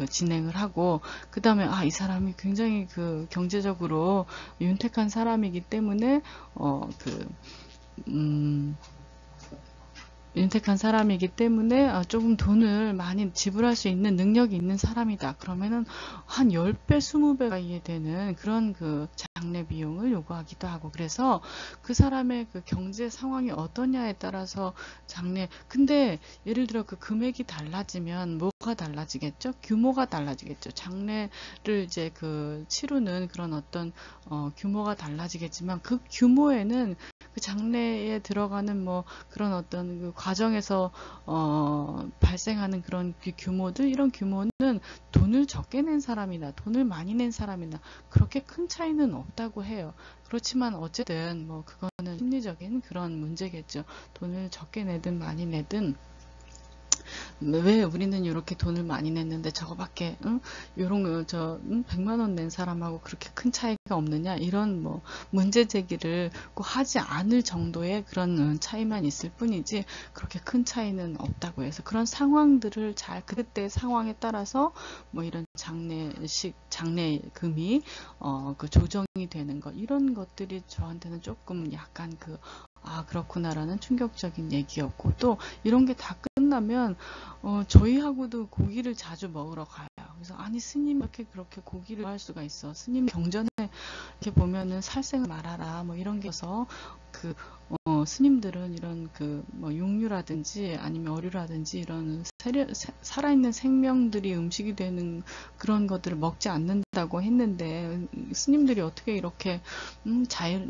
[SPEAKER 1] 진행을 하고, 그 다음에 이 사람이 굉장히 경제적으로 윤택한 사람이기 때문에 조금 돈을 많이 지불할 수 있는 능력이 있는 사람이다. 그러면은 한 10배, 20배 가까이 되는 그런 장례 비용을 요구하기도 하고, 그래서 그 사람의 그 경제 상황이 어떠냐에 따라서 근데 예를 들어 그 금액이 달라지면 뭐가 달라지겠죠? 규모가 달라지겠죠. 장례를 이제 그 치르는 그런 어떤 규모가 달라지겠지만, 그 규모에는 그 장래에 들어가는 뭐 그런 어떤 그 과정에서 발생하는 그런 그 규모들, 이런 규모는 돈을 적게 낸 사람이나 돈을 많이 낸 사람이나 그렇게 큰 차이는 없다고 해요. 그렇지만 어쨌든 뭐 그거는 심리적인 그런 문제겠죠. 돈을 적게 내든 많이 내든 왜 우리는 이렇게 돈을 많이 냈는데 저거밖에 요런 100만 원 낸 사람하고 그렇게 큰 차이가 없느냐, 이런 뭐 문제 제기를 꼭 하지 않을 정도의 그런 차이만 있을 뿐이지 그렇게 큰 차이는 없다고 해서, 그런 상황들을 잘 그때 상황에 따라서 뭐 이런 장례금이 그 조정이 되는 것, 이런 것들이 저한테는 조금 약간 그렇구나라는 충격적인 얘기였고, 또 이런 게 다 끝나면 저희하고도 고기를 자주 먹으러 가요. 그래서 아니 스님 이렇게 그렇게 고기를 할 수가 있어. 스님 경전에 이렇게 보면은 살생을 말아라 뭐 이런 게 있어서 스님들은 이런 뭐 육류라든지 아니면 어류라든지 이런 살아있는 생명들이 음식이 되는 그런 것들을 먹지 않는다고 했는데, 스님들이 어떻게 이렇게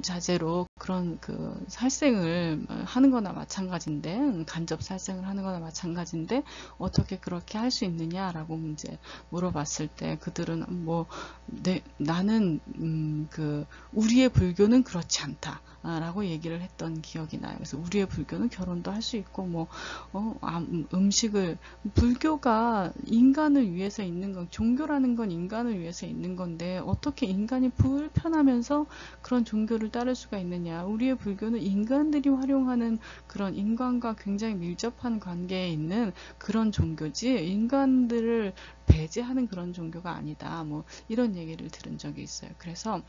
[SPEAKER 1] 자제로 그런 살생을 하는 거나 마찬가지인데, 간접 살생을 하는 거나 마찬가지인데 어떻게 그렇게 할 수 있느냐라고 이제 물어봤을 때, 그들은 나는 우리의 불교는 그렇지 않다라고 얘기를 했던 기억이 나요. 그래서 우리의 불교는 결혼도 할 수 있고 음식을, 불교가 인간을 위해서 있는 건, 종교라는 건 인간을 위해서 있는 건데 어떻게 인간이 불편하면서 그런 종교를 따를 수가 있느냐. 우리의 불교는 인간들이 활용하는 그런 인간과 굉장히 밀접한 관계에 있는 그런 종교지 인간들을 배제하는 그런 종교가 아니다. 뭐 이런 얘기를 들은 적이 있어요. 그래서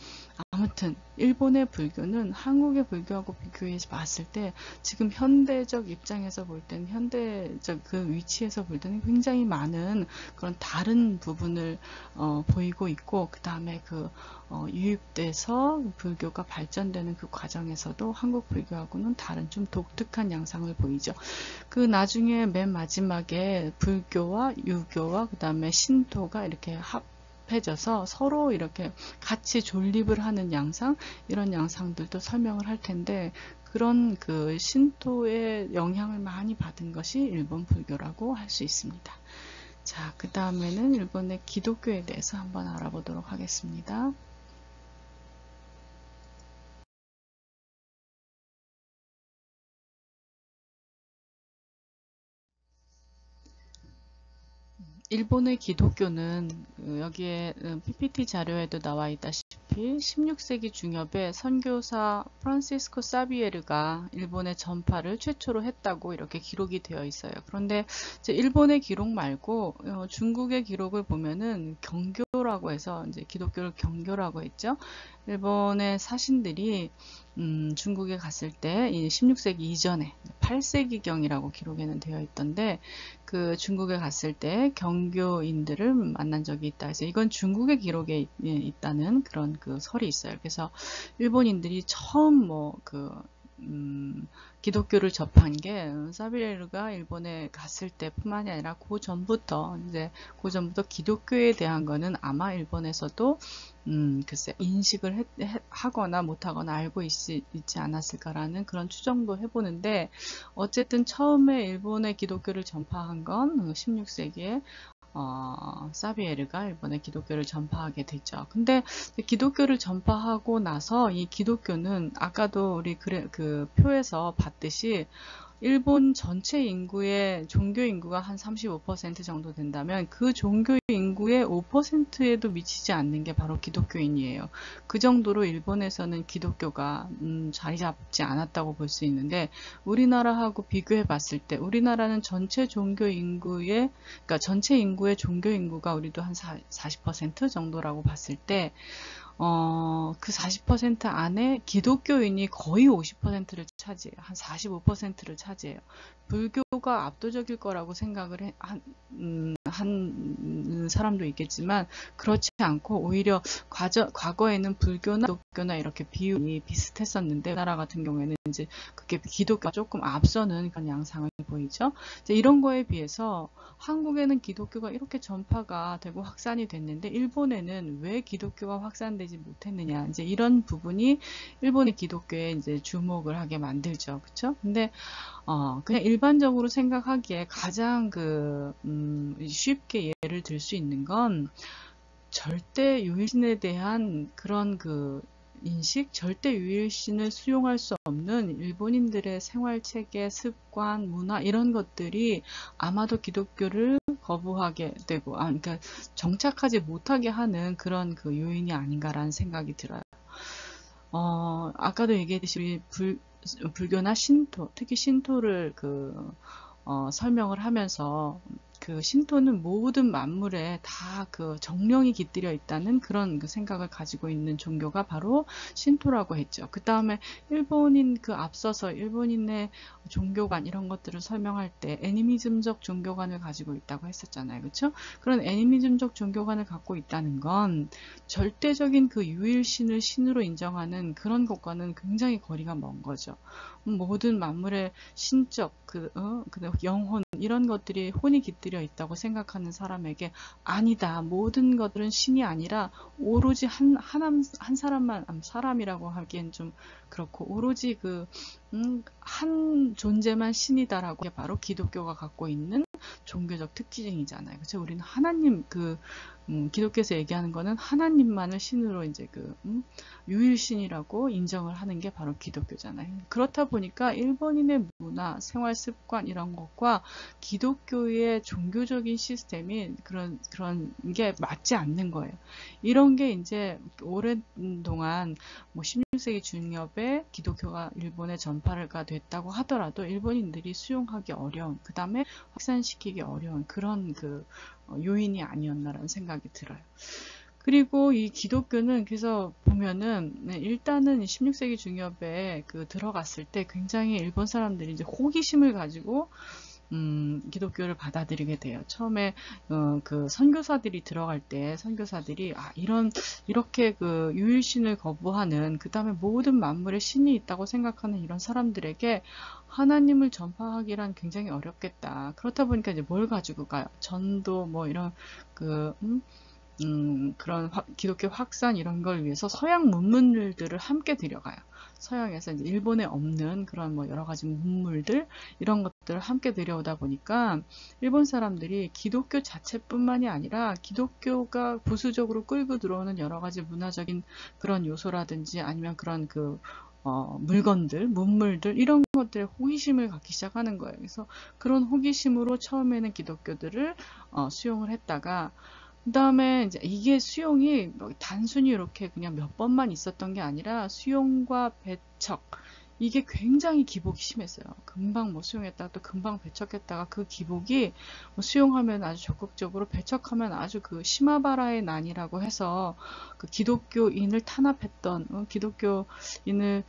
[SPEAKER 1] 아무튼 일본의 불교는 한국의 불교하고 비교해서 봤을 때 지금 현대적 입장에서 볼 때는, 현대적 그 위치에서 볼 때는 굉장히 많은 그런 다른 부분을 보이고 있고, 그 다음에 유입돼서 불교가 발전되는 그 과정에서도 한국 불교하고는 다른 좀 독특한 양상을 보이죠. 나중에 맨 마지막에 불교와 유교와 그 다음에 신토가 이렇게 합해져서 서로 이렇게 같이 존립을 하는 양상, 이런 양상들도 설명을 할 텐데, 그런 신토의 영향을 많이 받은 것이 일본 불교라고 할 수 있습니다. 자, 그 다음에는 일본의 기독교에 대해서 한번 알아보도록 하겠습니다. 일본의 기독교는 여기에 PPT 자료에도 나와 있다시피 16세기 중엽에 선교사 프란시스코 사비에르가 일본의 전파를 최초로 했다고 이렇게 기록이 되어 있어요. 그런데 이제 일본의 기록 말고 중국의 기록을 보면은 경교라고 해서, 이제 기독교를 경교라고 했죠. 일본의 사신들이 중국에 갔을 때 16세기 이전에 8세기경이라고 기록에는 되어 있던데, 중국에 갔을 때 경교인들을 만난 적이 있다 해서, 이건 중국의 기록에 있다는 그런 설이 있어요. 그래서 일본인들이 처음 기독교를 접한 게 사비에르가 일본에 갔을 때뿐만이 아니라 그 전부터 기독교에 대한 거는 아마 일본에서도 글쎄 인식을 하거나 못하거나 알고 있지 않았을까라는 그런 추정도 해보는데, 어쨌든 처음에 일본의 기독교를 전파한 건 16세기에 사비에르가 일본의 기독교를 전파하게 됐죠. 근데 기독교를 전파하고 나서 이 기독교는 아까도 우리 표에서 봤듯이 일본 전체 인구의 종교 인구가 한 35% 정도 된다면 그 종교 인구의 5%에도 미치지 않는 게 바로 기독교인이에요. 그 정도로 일본에서는 기독교가 자리 잡지 않았다고 볼 수 있는데, 우리나라하고 비교해 봤을 때 우리나라는 전체 종교 인구의, 그러니까 전체 인구의 종교 인구가 우리도 한 40% 정도라고 봤을 때 그 40% 안에 기독교인이 거의 50%를 차지해요. 한 45%를 차지해요. 불교가 압도적일 거라고 생각을 한 사람도 있겠지만 그렇지 않고 오히려 과거에는 불교나 기독교나 이렇게 비율이 비슷했었는데 우리나라 같은 경우에는 이제 그게 기독교가 조금 앞서는 그런 양상을 보이죠. 이제 이런 거에 비해서 한국에는 기독교가 이렇게 전파가 되고 확산이 됐는데 일본에는 왜 기독교가 확산되지 못했느냐, 이제 이런 부분이 일본의 기독교에 이제 주목을 하게 만들죠. 그렇죠? 근데 그냥 일반적으로 생각하기에 가장 쉽게 예를 들 수 있는 건 절대 유일신에 대한 그런 인식, 절대 유일신을 수용할 수 없는 일본인들의 생활체계, 습관, 문화 이런 것들이 아마도 기독교를 거부하게 되고, 그러니까 정착하지 못하게 하는 그런 요인이 아닌가라는 생각이 들어요. 아까도 얘기했듯이 불교나 신토, 특히 신토를 설명을 하면서 신토는 모든 만물에 다 정령이 깃들여 있다는 그런 생각을 가지고 있는 종교가 바로 신토라고 했죠. 그 다음에 일본인 앞서서 일본인의 종교관 이런 것들을 설명할 때 애니미즘적 종교관을 가지고 있다고 했었잖아요. 그렇죠? 그런 애니미즘적 종교관을 갖고 있다는 건 절대적인 유일신을 신으로 인정하는 그런 것과는 굉장히 거리가 먼 거죠. 모든 만물의 신적, 영혼 이런 것들이 혼이 깃들여 있다고 생각하는 사람에게 아니다. 모든 것들은 신이 아니라 오로지 한 사람만, 사람이라고 하기엔 좀 그렇고 오로지 한 존재만 신이다라고 게 바로 기독교가 갖고 있는 종교적 특징이잖아요. 그렇죠? 우리는 하나님 기독교에서 얘기하는 거는 하나님만을 신으로 이제 유일신이라고 인정을 하는 게 바로 기독교잖아요. 그렇다 보니까 일본인의 문화, 생활 습관 이런 것과 기독교의 종교적인 시스템이 그런 게 맞지 않는 거예요. 이런 게 이제 오랜 동안 16세기 중엽에 기독교가 일본에 전파가 됐다고 하더라도 일본인들이 수용하기 어려운, 그 다음에 확산시키기 어려운 그런 요인이 아니었나라는 생각이 들어요. 그리고 이 기독교는 그래서 보면은 일단은 16세기 중엽에 들어갔을 때 굉장히 일본 사람들이 이제 호기심을 가지고 기독교를 받아들이게 돼요. 처음에 선교사들이 들어갈 때 선교사들이 이렇게 유일신을 거부하는, 그 다음에 모든 만물에 신이 있다고 생각하는 이런 사람들에게 하나님을 전파하기란 굉장히 어렵겠다. 그렇다 보니까 이제 뭘 가지고 가요? 전도 뭐 이런 그런 기독교 확산 이런 걸 위해서 서양 문물들을 함께 들여가요. 서양에서 이제 일본에 없는 그런 여러 가지 문물들 이런 것들을 함께 들여오다 보니까 일본 사람들이 기독교 자체뿐만이 아니라 기독교가 부수적으로 끌고 들어오는 여러 가지 문화적인 그런 요소라든지 아니면 그런 물건들, 문물들 이런 것들에 호기심을 갖기 시작하는 거예요. 그래서 그런 호기심으로 처음에는 기독교들을 수용을 했다가 그 다음에 이제 이게 수용이 단순히 이렇게 그냥 몇 번만 있었던 게 아니라 수용과 배척, 이게 굉장히 기복이 심했어요. 금방 수용했다가 또 금방 배척했다가 그 기복이 수용하면 아주 적극적으로, 배척하면 아주 시마바라의 난이라고 해서 기독교인을 탄압했던, 기독교인을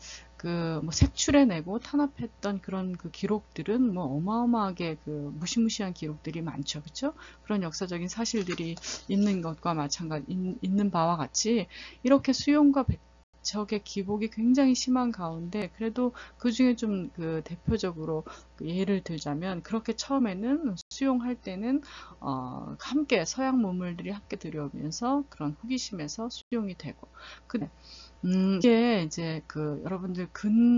[SPEAKER 1] 색출해내고 탄압했던 그런 기록들은 어마어마하게 무시무시한 기록들이 많죠. 그렇죠? 그런 역사적인 사실들이 있는 것과 있는 바와 같이 이렇게 수용과 배척의 기복이 굉장히 심한 가운데 그래도 그 중에 좀 대표적으로 예를 들자면 그렇게 처음에는 수용할 때는 함께 서양 문물들이 함께 들여오면서 그런 호기심에서 수용이 되고 이게 이제 여러분들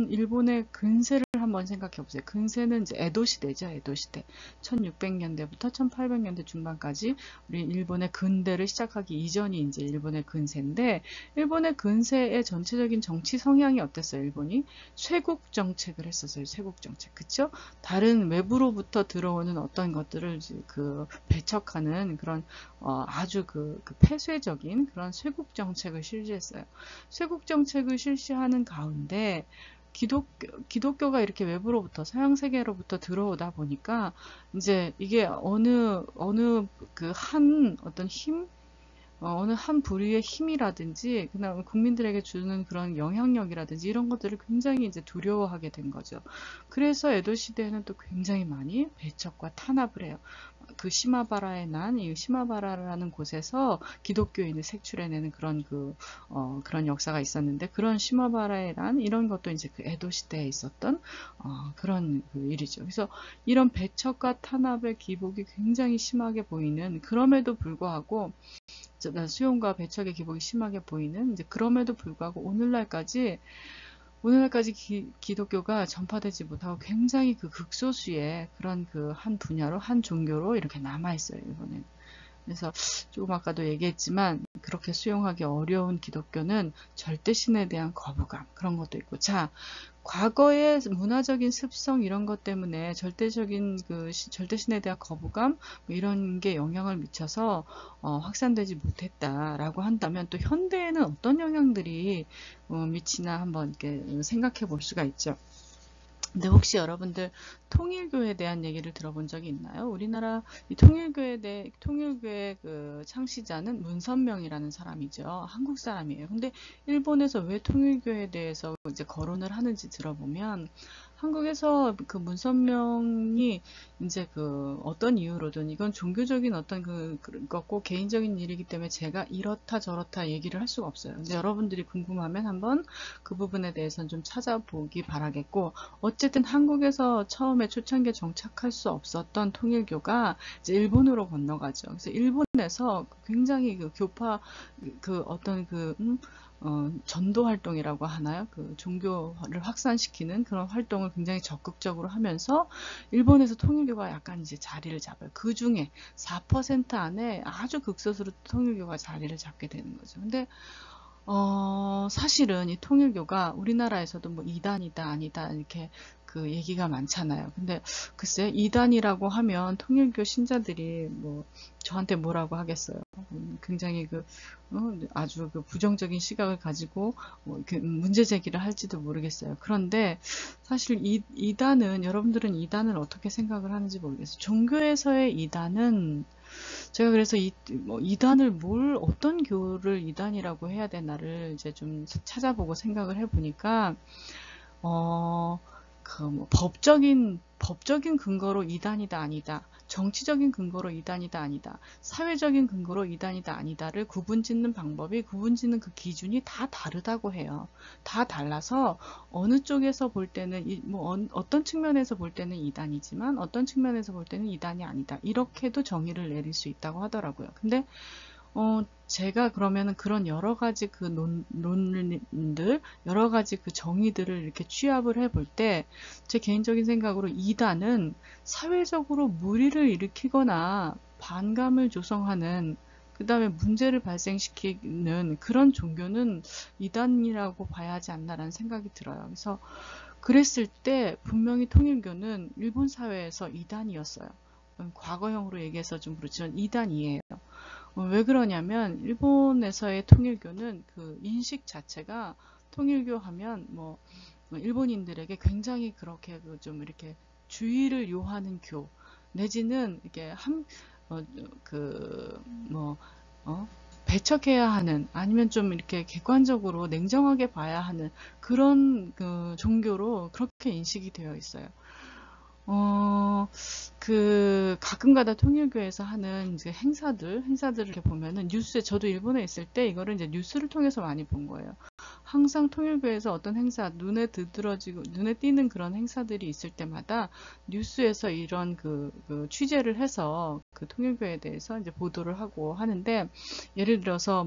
[SPEAKER 1] 일본의 근세를 한번 생각해 보세요. 근세는 이제 에도 시대죠. 에도 시대. 1600년대부터 1800년대 중반까지 우리 일본의 근대를 시작하기 이전이 이제 일본의 근세인데, 일본의 근세의 전체적인 정치 성향이 어땠어요? 일본이 쇄국 정책을 했었어요. 쇄국 정책. 그쵸? 다른 외부로부터 들어오는 어떤 것들을 배척하는 그런 아주 폐쇄적인 그런 쇄국 정책을 실시했어요. 쇄국 정책을 실시하는 가운데 기독교가 이렇게 외부로부터 서양 세계로부터 들어오다 보니까 이제 이게 어느 한 어떤 힘, 어느 한 부류의 힘이라든지 그다음 국민들에게 주는 그런 영향력이라든지 이런 것들을 굉장히 이제 두려워하게 된 거죠. 그래서 에도 시대에는 또 굉장히 많이 배척과 탄압을 해요. 그 시마바라의 난, 이 시마바라라는 곳에서 기독교인을 색출해내는 그런 역사가 있었는데, 그런 시마바라의 난, 이런 것도 이제 그 에도 시대에 있었던, 그런 그 일이죠. 그래서 이런 배척과 탄압의 기복이 굉장히 심하게 보이는, 그럼에도 불구하고, 수용과 배척의 기복이 심하게 보이는, 이제 그럼에도 불구하고 오늘날까지 기독교가 전파되지 못하고 굉장히 그 극소수의 그런 그 한 분야로, 한 종교로 이렇게 남아있어요, 일본은. 그래서 조금 아까도 얘기했지만 그렇게 수용하기 어려운 기독교는 절대신에 대한 거부감, 그런 것도 있고. 자, 과거의 문화적인 습성 이런 것 때문에 절대신에 대한 거부감 뭐 이런 게 영향을 미쳐서 확산되지 못했다라고 한다면, 또 현대에는 어떤 영향들이 미치나 한번 이렇게 생각해 볼 수가 있죠. 근데 혹시 여러분들 통일교에 대한 얘기를 들어본 적이 있나요? 우리나라 이 통일교의 그 창시자는 문선명이라는 사람이죠. 한국 사람이에요. 근데 일본에서 왜 통일교에 대해서 이제 거론을 하는지 들어보면, 한국에서 그 문선명이 이제 그 어떤 이유로든, 이건 종교적인 어떤 그것고 개인적인 일이기 때문에 제가 이렇다 저렇다 얘기를 할 수가 없어요. 근데 여러분들이 궁금하면 한번 그 부분에 대해서는 좀 찾아보기 바라겠고, 어쨌든 한국에서 처음에 초창기에 정착할 수 없었던 통일교가 이제 일본으로 건너가죠. 그래서 일본에서 굉장히 그 교파 그 어떤 전도 활동이라고 하나요? 그 종교를 확산시키는 그런 활동을 굉장히 적극적으로 하면서 일본에서 통일교가 약간 이제 자리를 잡아요. 그 중에 4% 안에 아주 극소수로 통일교가 자리를 잡게 되는 거죠. 근데 사실은 이 통일교가 우리나라에서도 뭐 이단이다 아니다 이렇게 그 얘기가 많잖아요. 근데 글쎄, 이단이라고 하면 통일교 신자들이 뭐 저한테 뭐라고 하겠어요. 굉장히 아주 그 부정적인 시각을 가지고 뭐 이렇게 문제 제기를 할지도 모르겠어요. 그런데 사실 이단은, 여러분들은 이단을 어떻게 생각을 하는지 모르겠어요. 종교에서의 이단은, 제가 그래서 이단을 어떤 교를 이단이라고 해야 되나를 이제 좀 찾아보고 생각을 해보니까, 법적인 근거로 이단이다 아니다, 정치적인 근거로 이단이다 아니다, 사회적인 근거로 이단이다 아니다를 구분짓는 그 기준이 다 다르다고 해요. 다 달라서 어느 쪽에서 볼 때는 어떤 측면에서 볼 때는 이단이지만 어떤 측면에서 볼 때는 이단이 아니다, 이렇게도 정의를 내릴 수 있다고 하더라고요. 근데 제가 그러면은 그런 여러 가지 그 논리들, 여러 가지 그 정의들을 이렇게 취합을 해볼 때, 제 개인적인 생각으로 이단은 사회적으로 무리를 일으키거나 반감을 조성하는, 그 다음에 문제를 발생시키는 그런 종교는 이단이라고 봐야 하지 않나라는 생각이 들어요. 그래서 그랬을 때 분명히 통일교는 일본 사회에서 이단이었어요. 과거형으로 얘기해서 좀 그렇지만 이단이에요. 왜 그러냐면 일본에서의 통일교는 그 인식 자체가, 통일교 하면 일본인들에게 굉장히 그렇게 좀 이렇게 주의를 요하는 교, 내지는 이렇게 어, 그, 뭐, 배척해야 하는, 아니면 좀 이렇게 객관적으로 냉정하게 봐야 하는 그런 그 종교로 그렇게 인식이 되어 있어요. 가끔가다 통일교에서 하는 이제 행사들을 이렇게 보면은 뉴스에, 저도 일본에 있을 때 이거를 이제 뉴스를 통해서 많이 본 거예요. 항상 통일교에서 어떤 행사, 눈에 띄는 그런 행사들이 있을 때마다 뉴스에서 이런 취재를 해서 그 통일교에 대해서 이제 보도를 하고 하는데, 예를 들어서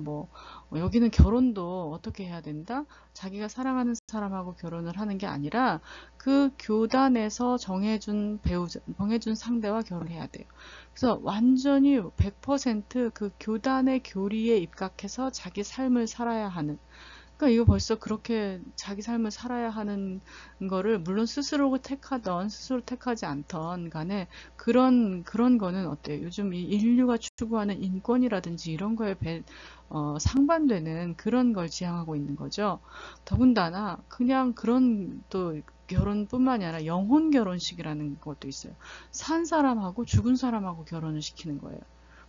[SPEAKER 1] 여기는 결혼도 어떻게 해야 된다? 자기가 사랑하는 사람하고 결혼을 하는 게 아니라 그 교단에서 정해준 상대와 결혼해야 돼요. 그래서 완전히 100% 교단의 교리에 입각해서 자기 삶을 살아야 하는, 그러니까 이거 벌써 그렇게 자기 삶을 살아야 하는 거를, 물론 스스로 택하던 스스로 택하지 않던 간에 그런 거는 어때요? 요즘 이 인류가 추구하는 인권이라든지 이런 거에 상반되는 그런 걸 지향하고 있는 거죠. 더군다나 그냥 그런 또 결혼뿐만이 아니라 영혼 결혼식이라는 것도 있어요. 산 사람하고 죽은 사람하고 결혼을 시키는 거예요.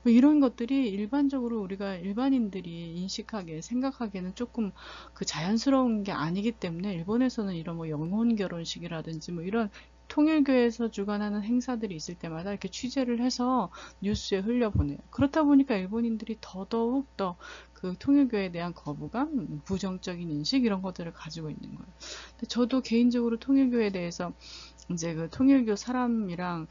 [SPEAKER 1] 뭐 이런 것들이 일반적으로 우리가 일반인들이 인식하기에 생각하기에는 조금 그 자연스러운 게 아니기 때문에 일본에서는 이런 뭐 영혼 결혼식이라든지 뭐 이런 통일교에서 주관하는 행사들이 있을 때마다 이렇게 취재를 해서 뉴스에 흘려보내요. 그렇다 보니까 일본인들이 더더욱 더 그 통일교에 대한 거부감, 부정적인 인식 이런 것들을 가지고 있는 거예요. 근데 저도 개인적으로 통일교에 대해서 이제 그 통일교 사람이랑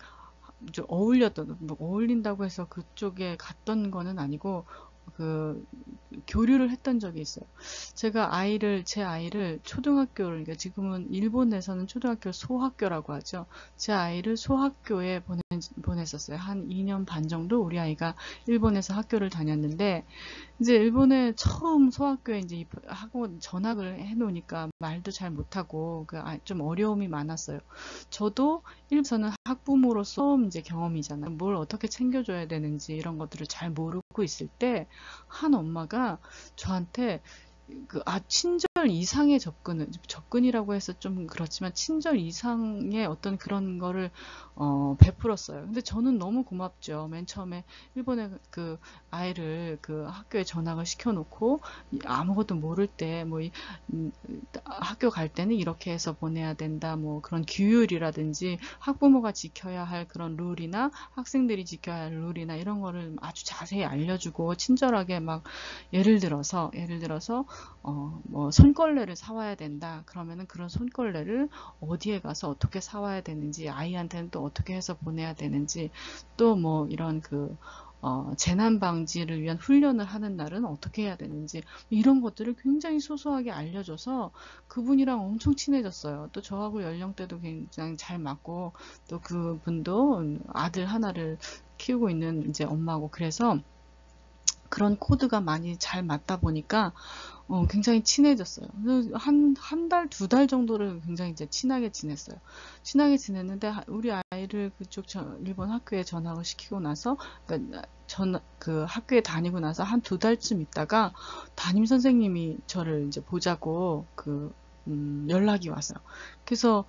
[SPEAKER 1] 좀 뭐 어울린다고 해서 그쪽에 갔던 거는 아니고, 그, 교류를 했던 적이 있어요. 제 아이를 초등학교를, 그러니까 지금은 일본에서는 초등학교 소학교라고 하죠. 제 아이를 소학교에 보냈었어요. 한 2년 반 정도 우리 아이가 일본에서 학교를 다녔는데, 이제 일본에 처음 소학교에 이제 하고 전학을 해놓으니까 말도 잘 못하고 좀 어려움이 많았어요. 저도 일본에서는 학부모로서 처음 이제 경험이잖아요. 뭘 어떻게 챙겨줘야 되는지 이런 것들을 잘 모르고 있을 때 한 엄마가 저한테 친절 이상의 접근이라고 해서 좀 그렇지만 친절 이상의 어떤 그런 거를 베풀었어요. 근데 저는 너무 고맙죠. 맨 처음에 일본에 그 아이를 그 학교에 전학을 시켜놓고 아무것도 모를 때 학교 갈 때는 이렇게 해서 보내야 된다. 뭐 그런 규율이라든지 학부모가 지켜야 할 그런 룰이나 학생들이 지켜야 할 룰이나 이런 거를 아주 자세히 알려주고 친절하게 막 예를 들어서 뭐 손걸레를 사와야 된다. 그러면은 그런 손걸레를 어디에 가서 어떻게 사와야 되는지, 아이한테는 또 어떻게 해서 보내야 되는지, 또 뭐 이런 재난 방지를 위한 훈련을 하는 날은 어떻게 해야 되는지, 이런 것들을 굉장히 소소하게 알려줘서 그분이랑 엄청 친해졌어요. 또 저하고 연령대도 굉장히 잘 맞고, 또 그분도 아들 하나를 키우고 있는 이제 엄마고, 그래서 그런 코드가 많이 잘 맞다 보니까 굉장히 친해졌어요. 한 달, 2달 정도를 굉장히 이제 친하게 지냈어요. 친하게 지냈는데, 우리 아이를 일본 학교에 전학을 시키고 나서, 그러니까 그 학교에 다니고 나서 한 2달쯤 있다가 담임 선생님이 저를 이제 보자고 연락이 왔어요. 그래서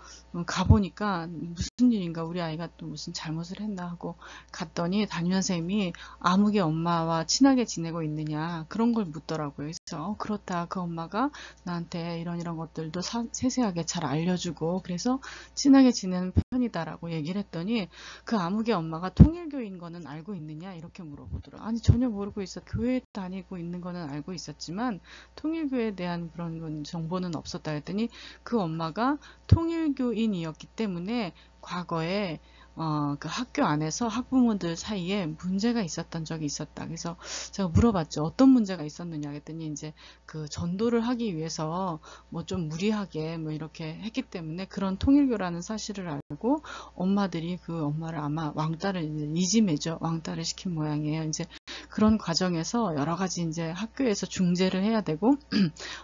[SPEAKER 1] 가보니까 무슨 일인가, 우리 아이가 또 무슨 잘못을 했나 하고 갔더니 담임 선생님이 아무개 엄마와 친하게 지내고 있느냐 그런 걸 묻더라고요. 그래서 그렇다, 그 엄마가 나한테 이런 것들도 세세하게 잘 알려주고 그래서 친하게 지내는 편이다라고 얘기를 했더니, 그 아무개 엄마가 통일교인 거는 알고 있느냐 이렇게 물어보더라고요. 아니, 전혀 모르고 있어. 교회 다니고 있는 거는 알고 있었지만 통일교에 대한 그런 정보는 없었다 했더니, 그 엄마가 통일교인이었기 때문에 과거에 그 학교 안에서 학부모들 사이에 문제가 있었던 적이 있었다. 그래서 제가 물어봤죠. 어떤 문제가 있었느냐 했더니, 이제 그 전도를 하기 위해서 뭐 좀 무리하게 뭐 이렇게 했기 때문에 그런 통일교라는 사실을 알고 엄마들이 그 엄마를 아마 이지매죠. 왕따를 시킨 모양이에요. 이제 그런 과정에서 여러 가지 이제 학교에서 중재를 해야 되고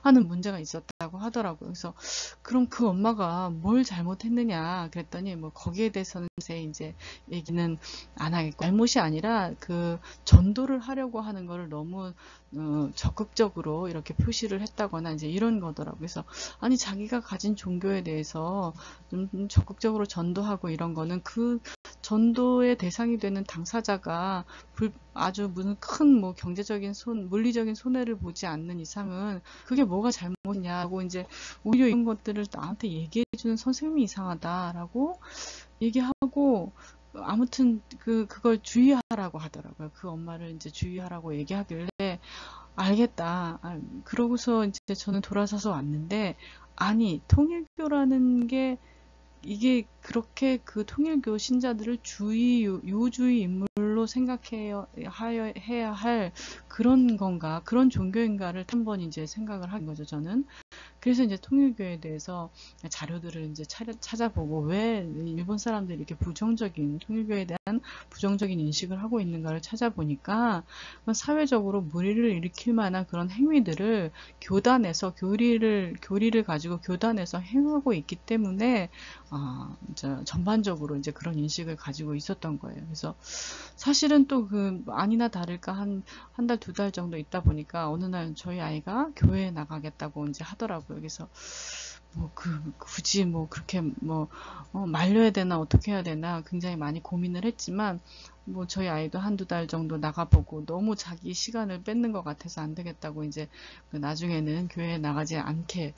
[SPEAKER 1] 하는 문제가 있었다고 하더라고요. 그래서 그럼 그 엄마가 뭘 잘못했느냐 그랬더니, 뭐 거기에 대해서는 이제 얘기는 안 하겠고, 잘못이 아니라 그 전도를 하려고 하는 거를 너무 적극적으로 이렇게 표시를 했다거나 이제 이런 거더라고요. 그래서 아니, 자기가 가진 종교에 대해서 좀 적극적으로 전도하고 이런 거는 그 전도의 대상이 되는 당사자가 아주 무슨 큰 뭐 경제적인 물리적인 손해를 보지 않는 이상은 그게 뭐가 잘못이냐고, 이제 오히려 이런 것들을 나한테 얘기해주는 선생님이 이상하다라고 얘기하고, 아무튼 그걸 주의하라고 하더라고요. 그 엄마를 이제 주의하라고 얘기하길래 알겠다. 그러고서 이제 저는 돌아서서 왔는데, 아니, 통일교라는 게 이게 그렇게 그 통일교 신자들을 요주의 인물로 생각해야 할 그런 건가, 그런 종교인가를 한번 이제 생각을 한 거죠, 저는. 그래서 이제 통일교에 대해서 자료들을 이제 찾아보고, 왜 일본 사람들이 이렇게 통일교에 대한 부정적인 인식을 하고 있는가를 찾아보니까, 사회적으로 무리를 일으킬 만한 그런 행위들을 교리를 가지고 교단에서 행하고 있기 때문에, 전반적으로 이제 그런 인식을 가지고 있었던 거예요. 그래서 사실은 또 아니나 다를까 한 달, 2달 정도 있다 보니까 어느 날 저희 아이가 교회에 나가겠다고 이제 하더라고요. 그래서 굳이 뭐 그렇게 말려야 되나 어떻게 해야 되나 굉장히 많이 고민을 했지만 저희 아이도 한두 달 정도 나가보고 너무 자기 시간을 뺏는 것 같아서 안 되겠다고 이제 나중에는 교회에 나가지 않게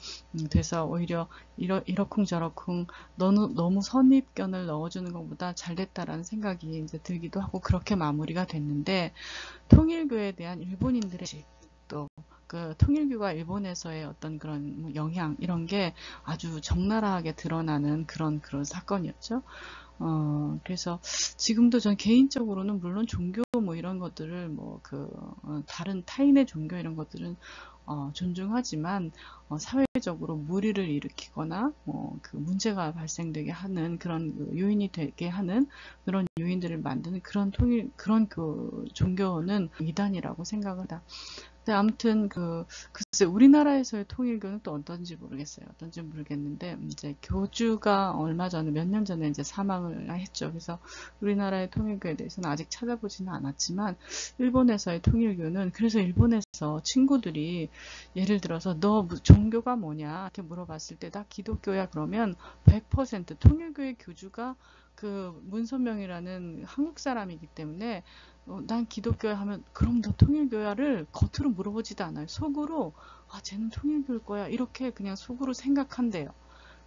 [SPEAKER 1] 돼서 오히려 이러쿵저러쿵 너무 선입견을 넣어주는 것보다 잘됐다라는 생각이 이제 들기도 하고 그렇게 마무리가 됐는데 통일교에 대한 일본인들의 또 그 통일교가 일본에서의 어떤 그런 영향 이런 게 아주 적나라하게 드러나는 그런 사건이었죠. 그래서 지금도 전 개인적으로는 물론 종교 이런 것들을 다른 타인의 종교 이런 것들은 존중하지만 사회적으로 무리를 일으키거나 그 문제가 발생되게 하는 그런 요인이 되게 하는 그런 요인들을 만드는 그런 종교는 이단이라고 생각을 합니다. 근데 아무튼 글쎄 우리나라에서의 통일교는 또 어떤지 모르겠어요. 어떤지 모르겠는데 이제 교주가 얼마 전에 몇 년 전에 이제 사망을 했죠. 그래서 우리나라의 통일교에 대해서는 아직 찾아보지는 않았지만 일본에서의 통일교는 그래서 일본에서 친구들이 예를 들어서 너 종교가 뭐냐 이렇게 물어봤을 때 나 기독교야 그러면 100% 통일교의 교주가 그 문선명이라는 한국 사람이기 때문에 난 기독교야 하면 그럼 너 통일교야를 겉으로 물어보지도 않아요. 속으로 쟤는 통일교일 거야 이렇게 그냥 속으로 생각한대요.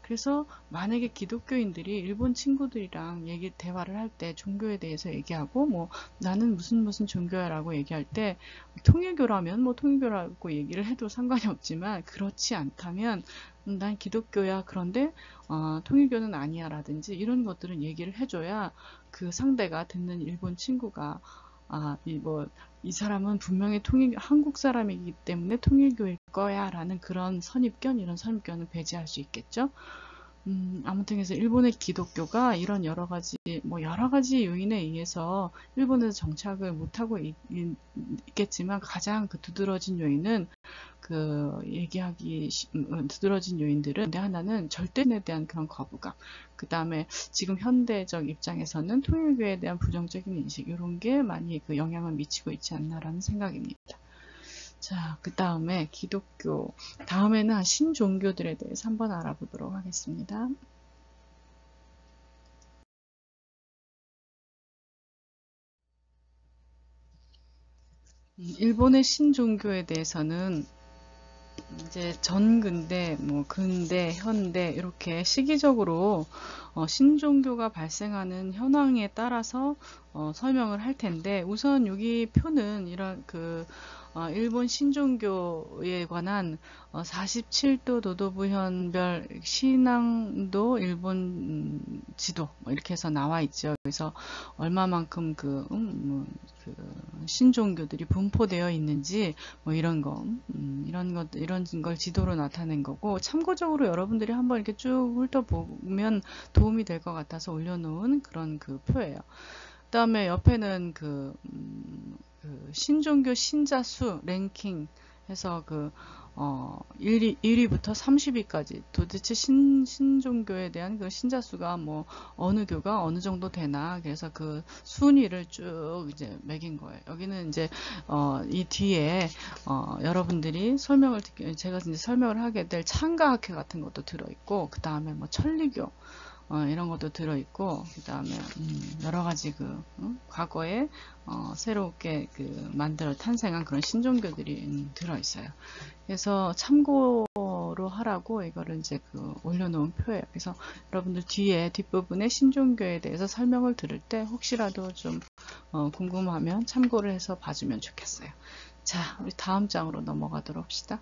[SPEAKER 1] 그래서 만약에 기독교인들이 일본 친구들이랑 대화를 할 때 종교에 대해서 얘기하고 나는 무슨 종교야 라고 얘기할 때 통일교라면 통일교라고 얘기를 해도 상관이 없지만 그렇지 않다면 난 기독교야 그런데 통일교는 아니야 라든지 이런 것들은 얘기를 해줘야 그 상대가 듣는 일본 친구가 이 사람은 분명히 한국 사람이기 때문에 통일교일 거야 라는 그런 이런 선입견을 배제할 수 있겠죠. 아무튼 그래서 일본의 기독교가 이런 여러 가지 요인에 의해서 일본에서 정착을 못하고 있겠지만 가장 두드러진 요인은 두드러진 요인들은 근데 하나는 절대인에 대한 그런 거부감, 그 다음에 지금 현대적 입장에서는 통일교에 대한 부정적인 인식 이런 게 많이 영향을 미치고 있지 않나라는 생각입니다. 자, 그 다음에 기독교, 다음에는 신종교들에 대해서 한번 알아보도록 하겠습니다. 일본의 신종교에 대해서는 이제 전근대, 근대, 현대 이렇게 시기적으로 신종교가 발생하는 현황에 따라서 설명을 할 텐데 우선 여기 표는 이런 일본 신종교에 관한 47도 도도부현별 신앙도 일본 지도 이렇게 해서 나와 있죠. 그래서 얼마만큼 신종교들이 분포되어 있는지 이런 걸 지도로 나타낸 거고 참고적으로 여러분들이 한번 이렇게 쭉 훑어보면 도움이 될 것 같아서 올려놓은 그런 표예요. 그 다음에 옆에는 신종교 신자 수 랭킹 해서 1위부터 30위까지 도대체 신종교에 대한 신자 수가 어느 교가 어느 정도 되나 그래서 순위를 쭉 이제 매긴 거예요. 여기는 이제 이 뒤에 여러분들이 제가 이제 설명을 하게 될 창가학회 같은 것도 들어있고 그 다음에 천리교 이런 것도 들어있고 그 다음에 여러 가지 과거에 새롭게 탄생한 그런 신종교들이 들어있어요. 그래서 참고로 하라고 이거를 이제 올려놓은 표예요. 그래서 여러분들 뒷부분에 신종교에 대해서 설명을 들을 때 혹시라도 좀 궁금하면 참고를 해서 봐주면 좋겠어요. 자, 우리 다음 장으로 넘어가도록 합시다.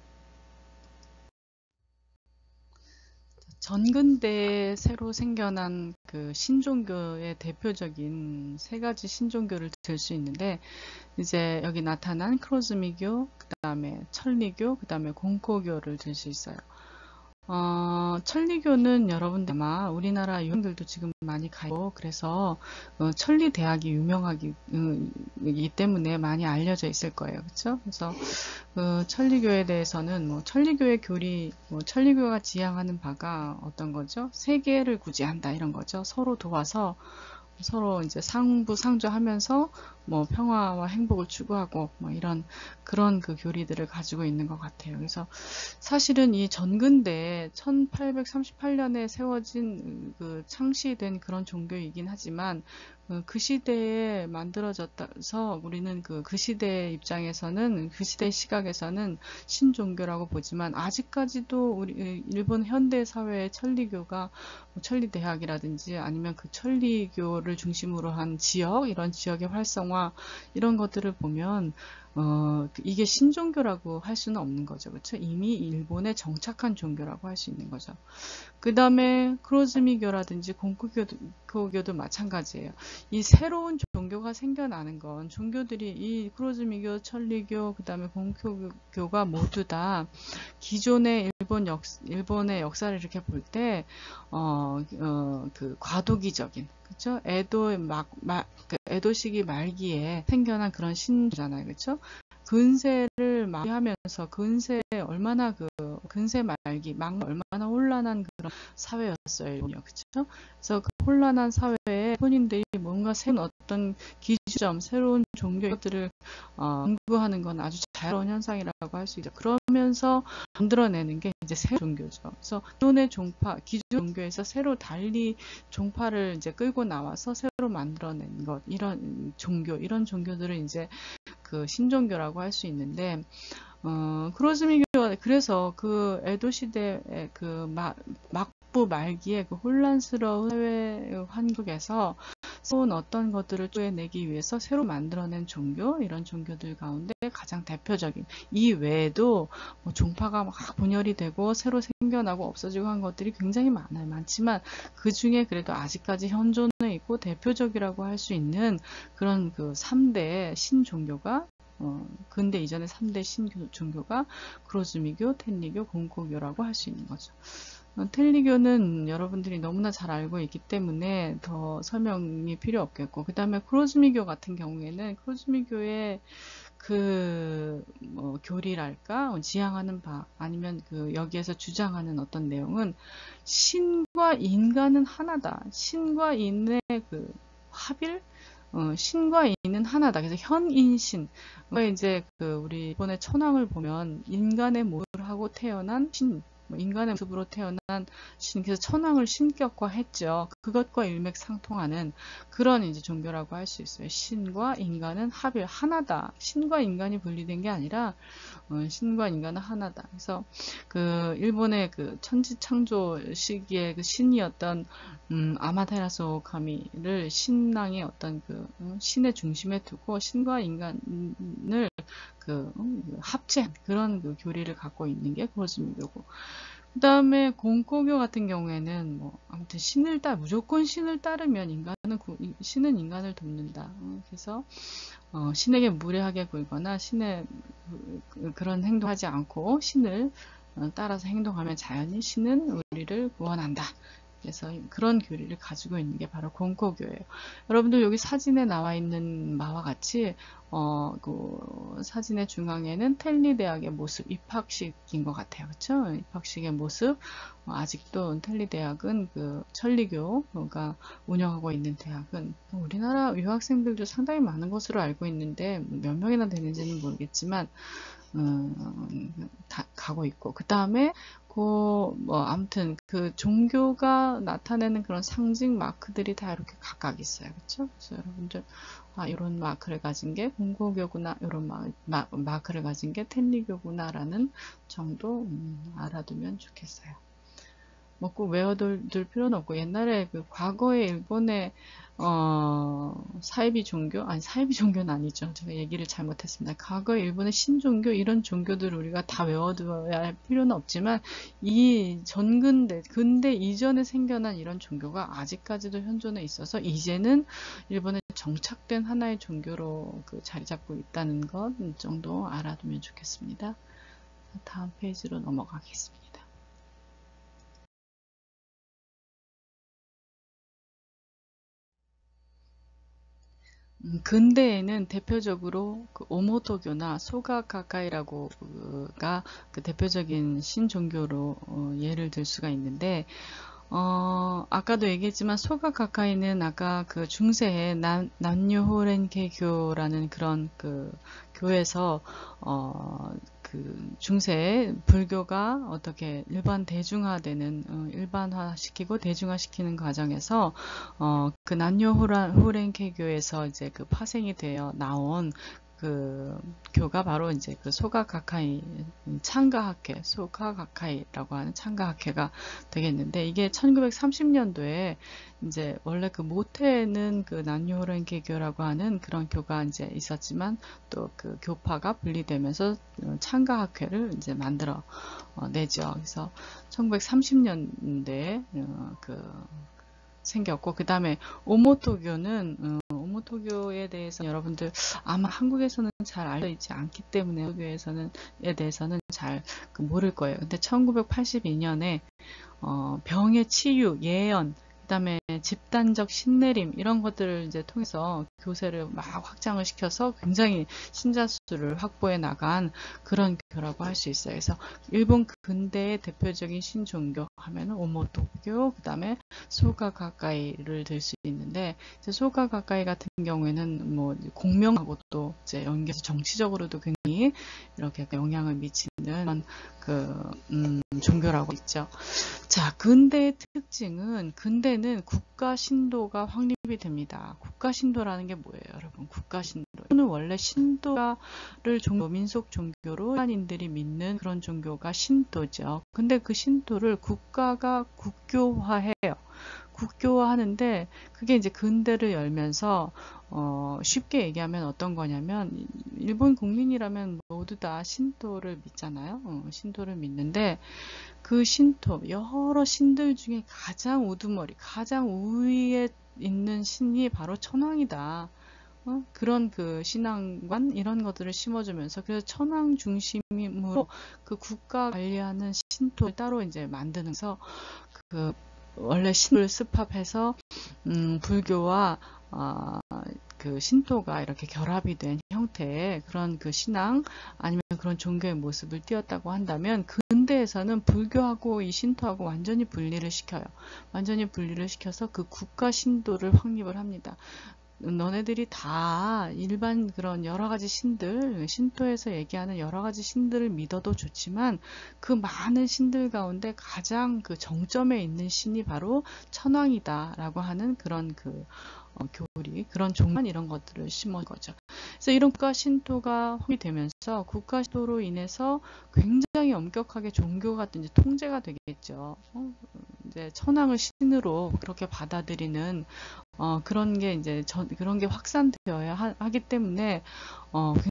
[SPEAKER 1] 전근대에 새로 생겨난 신종교의 대표적인 세 가지 신종교를 들 수 있는데 이제 여기 나타난 크로즈미교, 그 다음에 천리교, 그 다음에 공코교를 들 수 있어요. 천리교는 여러분들 아마 우리나라 유학생들도 지금 많이 가고 그래서 천리대학이 유명하기 때문에 많이 알려져 있을 거예요. 그렇죠? 그래서 천리교에 대해서는 천리교의 천리교가 지향하는 바가 어떤 거죠? 세계를 구제한다 이런 거죠. 서로 도와서 서로 이제 상부상조하면서 뭐 평화와 행복을 추구하고 뭐 이런 그런 그 교리들을 가지고 있는 것 같아요. 그래서 사실은 이 전근대 1838년에 세워진 그 창시된 그런 종교이긴 하지만 그 시대에 만들어져서 우리는 그 시대의 입장에서는 그 시대의 시각에서는 신종교라고 보지만 아직까지도 우리 일본 현대 사회의 천리교가 뭐 천리대학이라든지 아니면 그 천리교를 중심으로 한 지역 이런 지역의 활성화 이런 것들을 보면 이게 신종교라고 할 수는 없는 거죠. 그렇죠? 이미 일본에 정착한 종교라고 할 수 있는 거죠. 그 다음에 크로즈미교라든지 공쿠교도 마찬가지예요. 이 새로운 종교가 생겨나는 건 종교들이 이 크로즈미교, 천리교, 그 다음에 공쿠교가 모두 다 기존의 일본의 역사를 이렇게 볼 때, 그 과도기적인, 그쵸? 그 에도 시기 말기에 생겨난 그런 신잖아요. 그쵸? 근세를 마비하면서 얼마나 근세 말기 얼마나 혼란한 그런 사회였어요. 일본이요. 그쵸? 그래서 그 혼란한 사회에 일본인들이 뭔가 새로운 어떤 기준점, 새로운 종교들을 연구하는 건 아주 자연스러운 현상이라고 할 수 있죠. 그러면서 만들어내는 게 이제 새 종교죠. 그래서 기존 종교에서 새로 달리 종파를 이제 끌고 나와서 새로 만들어낸 것, 이런 종교들을 이제 그 신종교라고 할 수 있는데, 크로즈미교가 그래서 그 에도 시대의 그 막부 말기에 그 혼란스러운 사회 환경에서 새로운 어떤 것들을 쪼개내기 위해서 새로 만들어낸 종교, 이런 종교들 가운데 가장 대표적인, 이 외에도 뭐 종파가 막 분열이 되고 새로 생겨나고 없어지고 한 것들이 굉장히 많지만 그 중에 그래도 아직까지 현존해 있고 대표적이라고 할 수 있는 그런 그 3대 신종교가 근대 이전의 3대 신종교가 크로즈미교, 텐리교, 공코교라고 할 수 있는 거죠. 텔리교는 여러분들이 너무나 잘 알고 있기 때문에 더 설명이 필요 없겠고, 그 다음에 크로즈미교 같은 경우에는 크로즈미교의 교리랄까, 지향하는 바, 아니면 여기에서 주장하는 어떤 내용은 신과 인간은 하나다. 신과 인의 합일? 신과 인은 하나다. 그래서 현인신. 이제 우리 일본의 천황을 보면 인간의 모습을 하고 태어난 신, 인간의 모습으로 태어난 신, 그래서 천황을 신격화했죠. 그것과 일맥상통하는 그런 이제 종교라고 할 수 있어요. 신과 인간은 합일, 하나다. 신과 인간이 분리된 게 아니라 신과 인간은 하나다. 그래서 일본의 천지창조 시기의 신이었던 아마테라스 카미를 신앙의 어떤 신의 중심에 두고 신과 인간을 합체한 그런 교리를 갖고 있는 게 크로즈미교고, 그 다음에 공코교 같은 경우에는 아무튼 무조건 신을 따르면 신은 인간을 돕는다. 그래서 신에게 무례하게 굴거나 신의 그런 행동하지 않고 신을 따라서 행동하면 자연히 신은 우리를 구원한다. 그래서 그런 교리를 가지고 있는 게 바로 공코교예요. 여러분들 여기 사진에 나와 있는 바와 같이 사진의 중앙에는 텔리대학의 모습, 입학식인 것 같아요. 그렇죠? 입학식의 모습. 아직도 텔리대학은 천리교가 운영하고 있는 대학은 우리나라 유학생들도 상당히 많은 것으로 알고 있는데 몇 명이나 되는지는 모르겠지만 다 가고 있고, 그 다음에 아무튼 종교가 나타내는 그런 상징 마크들이 다 이렇게 각각 있어요. 그렇죠? 그래서 여러분들 이런 마크를 가진 게 공고교구나, 이런 마크를 가진 게 텐리교구나라는 정도 알아두면 좋겠어요. 꼭 외워둘 필요는 없고, 옛날에 과거에 일본의 사이비 종교는 아니죠. 제가 얘기를 잘못했습니다. 과거에 일본의 신종교, 이런 종교들을 우리가 다 외워둬야 할 필요는 없지만, 이 근대 이전에 생겨난 이런 종교가 아직까지도 현존해 있어서, 이제는 일본에 정착된 하나의 종교로 자리 잡고 있다는 것 정도 알아두면 좋겠습니다. 다음 페이지로 넘어가겠습니다. 근대에는 대표적으로 오모토교나 소가카카이라고가 대표적인 신종교로 예를 들 수가 있는데, 아까도 얘기했지만 소각가카이는 아까 그 중세에 난요호렌케교라는 그런 그 교에서 그 중세에 불교가 어떻게 일반화시키고 대중화시키는 과정에서 그 난요호렌케교에서 이제 그 파생이 되어 나온 그 교가 바로 이제 그 소가가카이 소가가카이라고 하는 창가학회가 되겠는데, 이게 1930년도에 이제 원래 그 모태는 그 난요호렌케교라고 하는 그런 교가 이제 있었지만 또 그 교파가 분리되면서 창가학회를 이제 만들어 내죠. 그래서 1930년대에 생겼고, 그 다음에 오모토교에 대해서 여러분들 아마 한국에서는 잘 알려 있지 않기 때문에 오모토교에 대해서는 잘 모를 거예요. 근데 1982년에 병의 치유, 예언, 그 다음에 집단적 신내림 이런 것들을 이제 통해서 교세를 막 확장을 시켜서 굉장히 신자 수를 확보해 나간 그런 교라고 할 수 있어요. 그래서 일본 근대의 대표적인 신종교 하면은 오모토교, 그 다음에 소가가카이를 들 수 있는데, 소가가카이 같은 경우에는 뭐 공명하고 또 이제 연계해서 정치적으로도 굉장히 이렇게 영향을 미치는 종교라고 있죠. 자, 근대의 특징은, 근대는 국가 신도가 확립이 됩니다. 국가 신도라는 게 뭐예요, 여러분? 국가 신도. 는 원래 신도를 민속 종교로 일반인들이 믿는 그런 종교가 신도죠. 근데 그 신도를 국가가 국교화해요. 국교화하는데, 그게 이제 근대를 열면서 쉽게 얘기하면 어떤 거냐면, 일본 국민이라면 모두 다 신도를 믿잖아요. 신도를 믿는데, 그 신토, 여러 신들 중에 가장 우두머리, 가장 우위에 있는 신이 바로 천황이다. 그런 그 신앙관 이런 것들을 심어주면서, 그래서 천황 중심으로 그 국가 관리하는 신토를 따로 이제 만드면서 그 원래 신을 습합해서 불교와 그 신토가 이렇게 결합이 된 형태의 그런 그 신앙 아니면 그런 종교의 모습을 띄었다고 한다면, 근대에서는 불교하고 이 신토하고 완전히 분리를 시켜요. 완전히 분리를 시켜서 그 국가 신도를 확립을 합니다. 너네들이 다 일반 그런 여러 가지 신들, 신토에서 얘기하는 여러 가지 신들을 믿어도 좋지만, 그 많은 신들 가운데 가장 그 정점에 있는 신이 바로 천황이다라고 하는 그런 교리, 그런 종말 이런 것들을 심은 거죠. 그래서 이런 국가 신토가 확립되면서 국가 신토로 인해서 굉장히 엄격하게 종교가 이제 통제가 되겠죠. 이제 천황을 신으로 그렇게 받아들이는 그런 게 이제 그런 게 확산되어야 하기 때문에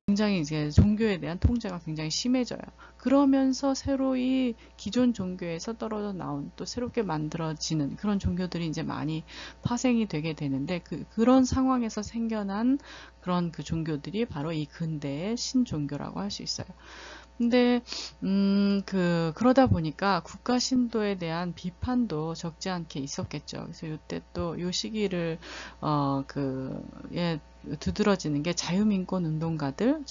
[SPEAKER 1] 굉장히 이제 종교에 대한 통제가 굉장히 심해져요. 그러면서 새로이 기존 종교에서 떨어져 나온 또 새롭게 만들어지는 그런 종교들이 이제 많이 파생이 되게 되는데, 그런 상황에서 생겨난 그런 그 종교들이 바로 이 근대의 신종교라고 할 수 있어요. 근데 그러다 보니까 국가 신도에 대한 비판도 적지 않게 있었겠죠. 그래서 이때 또 요 시기를 두드러지는 게 자유민권 운동가들의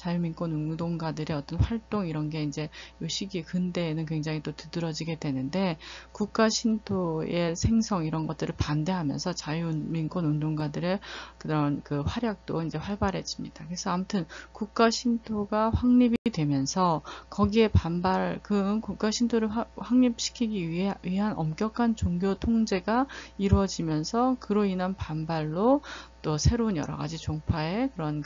[SPEAKER 1] 어떤 활동 이런 게 이제 요 시기 근대에는 굉장히 또 두드러지게 되는데, 국가 신도의 생성 이런 것들을 반대하면서 자유민권 운동가들의 그런 그 활약도 이제 활발해집니다. 그래서 아무튼 국가 신도가 확립이 되면서 거기에 그 국가 신도를 확립시키기 위한 엄격한 종교 통제가 이루어지면서 그로 인한 반발로 또 새로운 여러 가지 종파의 그런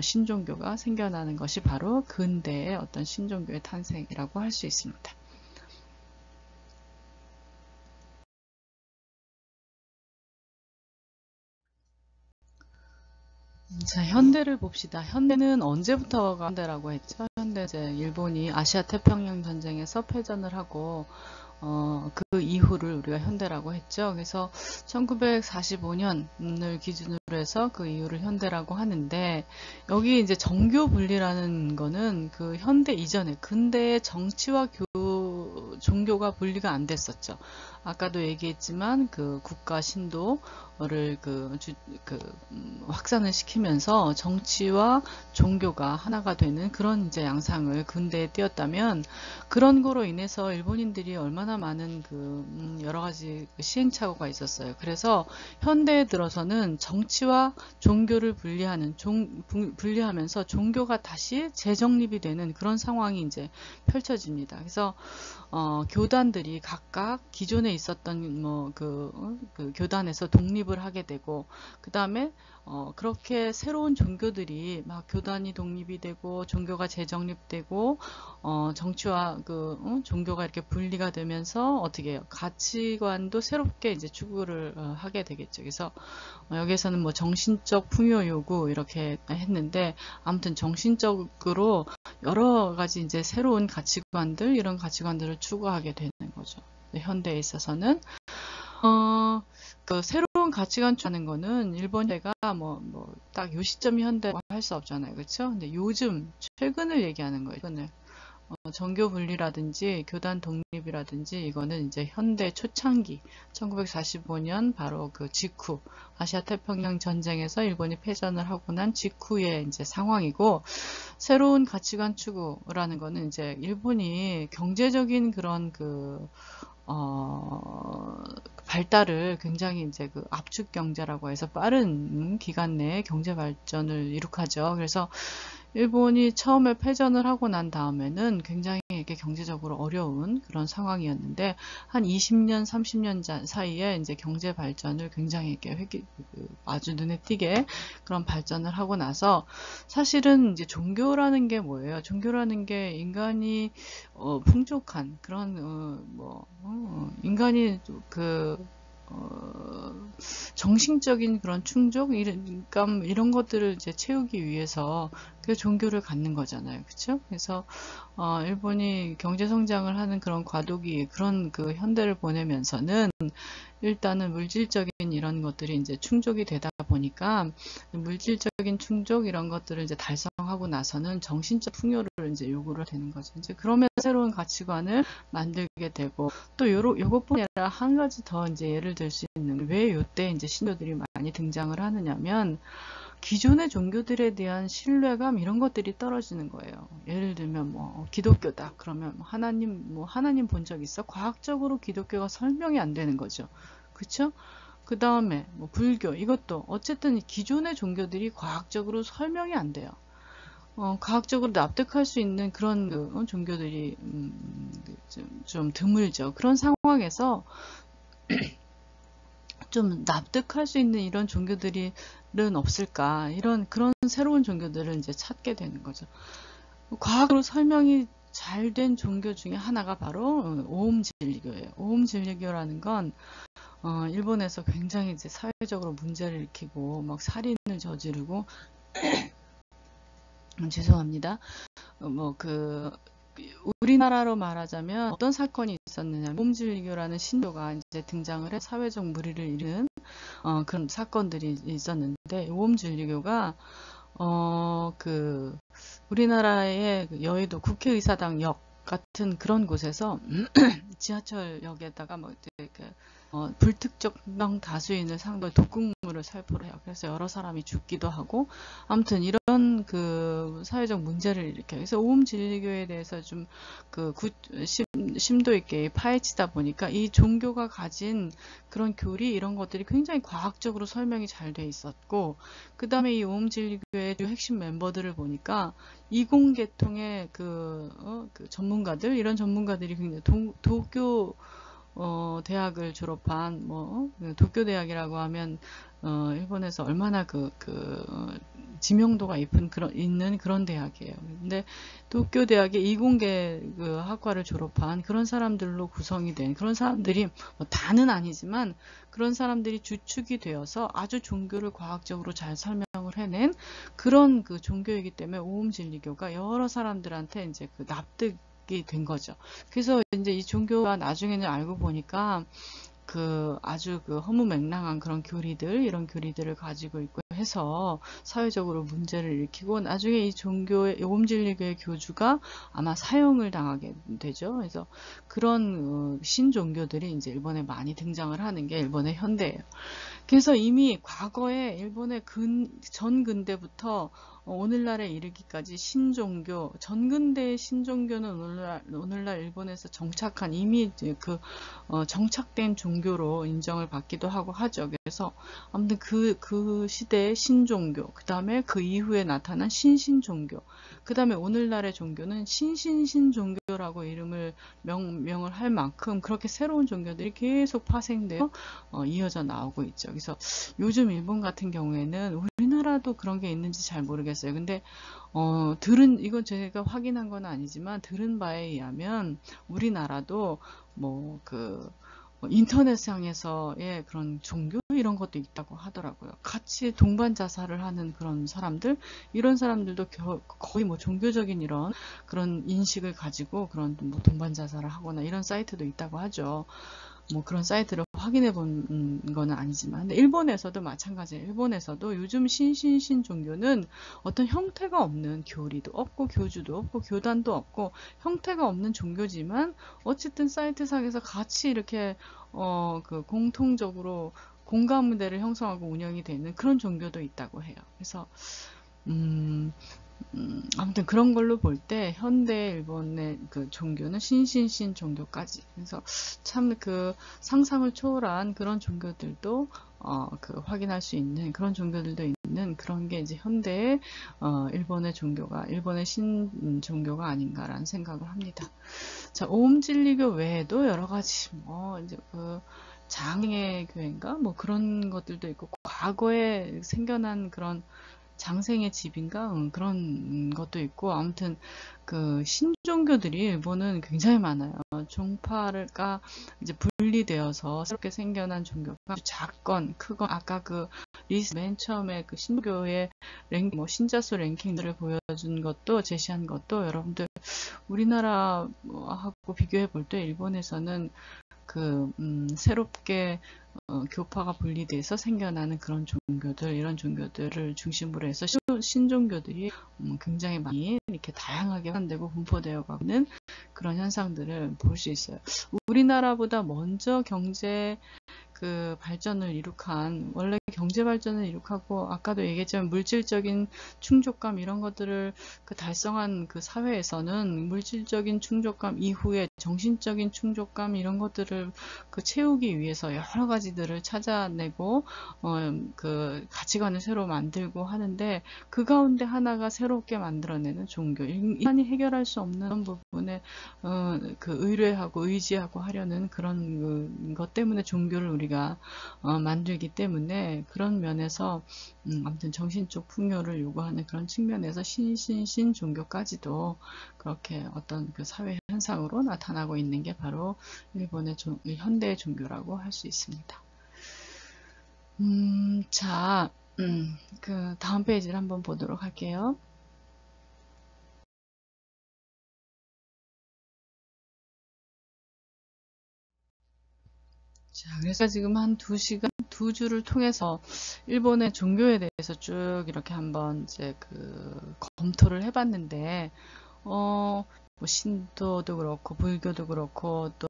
[SPEAKER 1] 신종교가 생겨나는 것이 바로 근대의 어떤 신종교의 탄생이라고 할 수 있습니다. 자, 현대를 봅시다. 현대는 언제부터가 현대라고 했죠? 현대 이제 일본이 아시아 태평양 전쟁에서 패전을 하고 그 이후를 우리가 현대라고 했죠. 그래서 1945년을 기준으로 해서 그 이후를 현대라고 하는데, 여기 이제 정교 분리라는 거는 그 현대 이전에 근대의 정치와 종교 종교가 분리가 안 됐었죠. 아까도 얘기했지만 그 국가 신도를 확산을 시키면서 정치와 종교가 하나가 되는 그런 이제 양상을 근대에 띄었다면, 그런 거로 인해서 일본인들이 얼마나 많은 여러 가지 시행착오가 있었어요. 그래서 현대에 들어서는 정치와 종교를 분리하면서 종교가 다시 재정립이 되는 그런 상황이 이제 펼쳐집니다. 그래서 교단들이 각각 기존에 있었던 교단에서 독립을 하게 되고, 그 다음에 그렇게 새로운 종교들이 막 교단이 독립이 되고 종교가 재정립되고 정치와 종교가 이렇게 분리가 되면서 어떻게 해요? 가치관도 새롭게 이제 추구를 하게 되겠죠. 그래서 여기에서는 뭐 정신적 풍요 요구 이렇게 했는데, 아무튼 정신적으로 여러 가지 이제 새로운 가치관들, 이런 가치관들을 추구하게 되는 거죠. 현대에 있어서는 그 새로운 가치관 추구하는 거는 일본제가 딱 요 시점이 현대라고 할 수 없잖아요. 그렇죠? 근데 요즘 최근을 얘기하는 거예요. 최근을. 정교 분리라든지 교단 독립이라든지 이거는 이제 현대 초창기 1945년 바로 그 직후 아시아 태평양 전쟁에서 일본이 패전을 하고 난 직후의 이제 상황이고, 새로운 가치관 추구라는 거는 이제 일본이 경제적인 그런 발달을 굉장히 이제 압축 경제라고 해서 빠른 기간 내에 경제 발전을 이룩하죠. 그래서 일본이 처음에 패전을 하고 난 다음에는 굉장히 이렇게 경제적으로 어려운 그런 상황이었는데, 한 20년, 30년 사이에 이제 경제 발전을 굉장히 이렇게 아주 눈에 띄게 그런 발전을 하고 나서, 사실은 이제 종교라는 게 뭐예요? 종교라는 게 인간이 풍족한 그런 인간이 정신적인 그런 충족, 이런 것들을 이제 채우기 위해서 그 종교를 갖는 거잖아요. 그렇죠? 그래서 일본이 경제 성장을 하는 그런 과도기, 그런 현대를 보내면서는 일단은 물질적인 이런 것들이 이제 충족이 되다 보니까, 물질적인 충족 이런 것들을 이제 달성하고 나서는 정신적 풍요를 이제 요구를 되는 거죠. 이제 그러면 새로운 가치관을 만들게 되고, 또 요것뿐 아니라 한 가지 더 이제 예를 들 수 있는, 왜 요때 이제 신교들이 많이 등장을 하느냐면, 기존의 종교들에 대한 신뢰감 이런 것들이 떨어지는 거예요. 예를 들면 기독교다 그러면 하나님 본 적 있어? 과학적으로 기독교가 설명이 안 되는 거죠. 그쵸? 그 다음에 불교, 이것도 어쨌든 기존의 종교들이 과학적으로 설명이 안 돼요. 과학적으로 납득할 수 있는 그런 종교들이 좀 드물죠. 그런 상황에서 좀 납득할 수 있는 이런 종교들은 없을까? 그런 새로운 종교들을 이제 찾게 되는 거죠. 과학으로 설명이 잘 된 종교 중에 하나가 바로 오음진리교예요. 오음진리교라는 건 일본에서 굉장히 이제 사회적으로 문제를 일으키고 막 살인을 저지르고 죄송합니다. 우리나라로 말하자면 어떤 사건이 있었느냐, 오음진리교라는 신교가 이제 등장을 해 사회적 물의를 일으키는 그런 사건들이 있었는데, 오음진리교가 우리나라의 여의도 국회의사당 역 같은 그런 곳에서 지하철역에다가 불특정 다수인을 상대로 독극물을 살포를 해요. 그래서 여러 사람이 죽기도 하고, 아무튼 이런 사회적 문제를 일으켜요. 그래서 오음진리교에 대해서 좀 심도 있게 파헤치다 보니까 이 종교가 가진 그런 교리, 이런 것들이 굉장히 과학적으로 설명이 잘 돼 있었고, 그 다음에 이 오음진리교의 핵심 멤버들을 보니까 이공계통의 전문가들, 이런 전문가들이 굉장히 도쿄 대학을 졸업한 도쿄 대학이라고 하면 일본에서 얼마나 지명도가 있는 그런 대학이에요. 근데 도쿄 대학의 이공계 학과를 졸업한 그런 사람들로 구성이 된, 그런 사람들이 다는 아니지만 그런 사람들이 주축이 되어서 아주 종교를 과학적으로 잘 설명을 해낸 그런 종교이기 때문에 오음진리교가 여러 사람들한테 이제 납득이 된 거죠. 그래서 이제 이 종교가 나중에는 알고 보니까 아주 허무맹랑한 그런 교리들, 이런 교리들을 가지고 있고 해서 사회적으로 문제를 일으키고 나중에 이 종교의 오음진리교의 교주가 아마 사형을 당하게 되죠. 그래서 그런 신종교들이 이제 일본에 많이 등장을 하는 게 일본의 현대예요. 그래서 이미 과거에 일본의 전근대부터 오늘날에 이르기까지 신종교, 전근대의 신종교는 오늘날 일본에서 정착한 이미 정착된 종교로 인정을 받기도 하고 하죠. 그래서 아무튼 그 시대의 신종교, 그 다음에 그 이후에 나타난 신신종교, 그 다음에 오늘날의 종교는 신신신종교라고 이름을 명을 할 만큼 그렇게 새로운 종교들이 계속 파생되어 이어져 나오고 있죠. 그래서 요즘 일본 같은 경우에는 우리나라도 그런 게 있는지 잘 모르겠어요. 근데 이건 제가 확인한 건 아니지만 들은 바에 의하면 우리나라도 인터넷상에서의 그런 종교 이런 것도 있다고 하더라고요. 같이 동반 자살을 하는 그런 사람들, 이런 사람들도 거의 종교적인 이런 그런 인식을 가지고 그런 동반 자살을 하거나 이런 사이트도 있다고 하죠. 그런 사이트를 확인해 본 거는 아니지만, 근데 일본에서도 마찬가지예요. 일본에서도 요즘 신신신 종교는 어떤 형태가 없는 교리도 없고 교주도 없고 교단도 없고 형태가 없는 종교지만 어쨌든 사이트상에서 같이 이렇게 공통적으로 공감대를 형성하고 운영이 되는 그런 종교도 있다고 해요. 그래서 아무튼 그런 걸로 볼 때 현대 일본의 종교는 신신신 종교까지, 그래서 참 상상을 초월한 그런 종교들도 확인할 수 있는 그런 종교들도 있는 그런 게 이제 현대의 일본의 신 종교가 아닌가라는 생각을 합니다. 자, 오음진리교 외에도 여러 가지 이제 장애 교회인가 그런 것들도 있고, 과거에 생겨난 그런 장생의 집인가 그런 것도 있고, 아무튼 신종교들이 일본은 굉장히 많아요. 종파가 이제 분리되어서 새롭게 생겨난 종교가 작건 크건, 아까 리스트 맨 처음에 신교의 신자수 랭킹들을 보여준 것도, 제시한 것도 여러분들 우리나라하고 비교해 볼 때 일본에서는 새롭게 교파가 분리돼서 생겨나는 그런 종교들, 이런 종교들을 중심으로 해서 신종교들이 굉장히 많이 이렇게 다양하게 환되고 분포되어 가고 있는 그런 현상들을 볼 수 있어요. 우리나라보다 먼저 경제 발전을 이룩한, 원래 경제 발전을 이룩하고 아까도 얘기했지만 물질적인 충족감 이런 것들을 달성한 사회에서는 물질적인 충족감 이후에 정신적인 충족감 이런 것들을 채우기 위해서 여러 가지들을 찾아내고 가치관을 새로 만들고 하는데, 그 가운데 하나가 새롭게 만들어내는 종교, 인간이 해결할 수 없는 부분에 의뢰하고 의지하고 하려는 그런 것 때문에 종교를 우리가 만들기 때문에, 그런 면에서 아무튼 정신적 풍요를 요구하는 그런 측면에서 신신신 종교까지도 그렇게 어떤 사회 현상으로 나타나고 있는 게 바로 일본의 현대 종교라고 할 수 있습니다. 자, 다음 페이지를 한번 보도록 할게요. 자, 그래서 지금 한 2시간, 2주를 통해서 일본의 종교에 대해서 쭉 이렇게 한번 이제 검토를 해봤는데, 신도도 그렇고 불교도 그렇고 또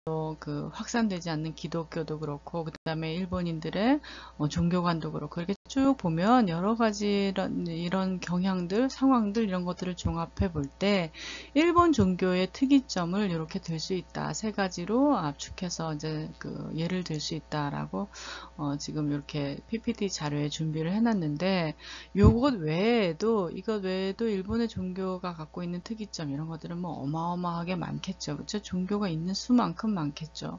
[SPEAKER 1] 확산되지 않는 기독교도 그렇고, 그 다음에 일본인들의 종교관도 그렇고, 이렇게 쭉 보면 여러 가지 이런 경향들, 상황들 이런 것들을 종합해 볼 때 일본 종교의 특이점을 이렇게 들 수 있다. 3가지로 압축해서 이제 예를 들 수 있다라고 지금 이렇게 PPT 자료에 준비를 해놨는데, 이것 외에도 일본의 종교가 갖고 있는 특이점 이런 것들은 어마어마하게 많겠죠. 그렇죠? 종교가 있는 수만큼 많겠죠.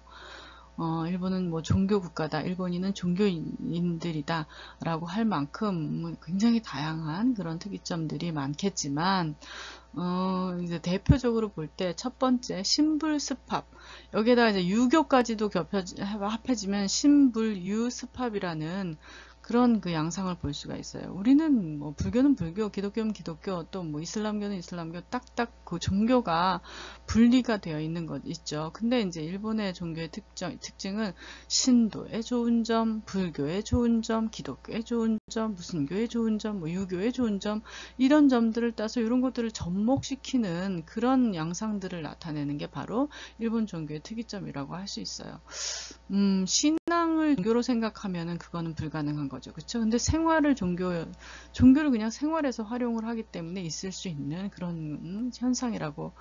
[SPEAKER 1] 일본은 종교 국가다, 일본인은 종교인들이다 라고 할 만큼 굉장히 다양한 그런 특이점들이 많겠지만, 이제 대표적으로 볼 때 첫 번째 신불습합, 여기에다가 이제 유교까지도 합해지면 신불유습합이라는 그런 그 양상을 볼 수가 있어요. 우리는 뭐 불교는 불교, 기독교는 기독교, 또 뭐 이슬람교는 이슬람교, 딱딱 그 종교가 분리가 되어 있는 것 있죠. 근데 이제 일본의 종교의 특징은 신도의 좋은 점, 불교의 좋은 점, 기독교의 좋은 점, 무슨 교의 좋은 점, 뭐 유교의 좋은 점, 이런 점들을 따서 이런 것들을 접목시키는 그런 양상들을 나타내는 게 바로 일본 종교의 특이점이라고 할 수 있어요. 신앙을 종교로 생각하면은 그거는 불가능한 거죠. 그렇죠? 근데 생활을 종교를 그냥 생활에서 활용을 하기 때문에 있을 수 있는 그런 현상이라고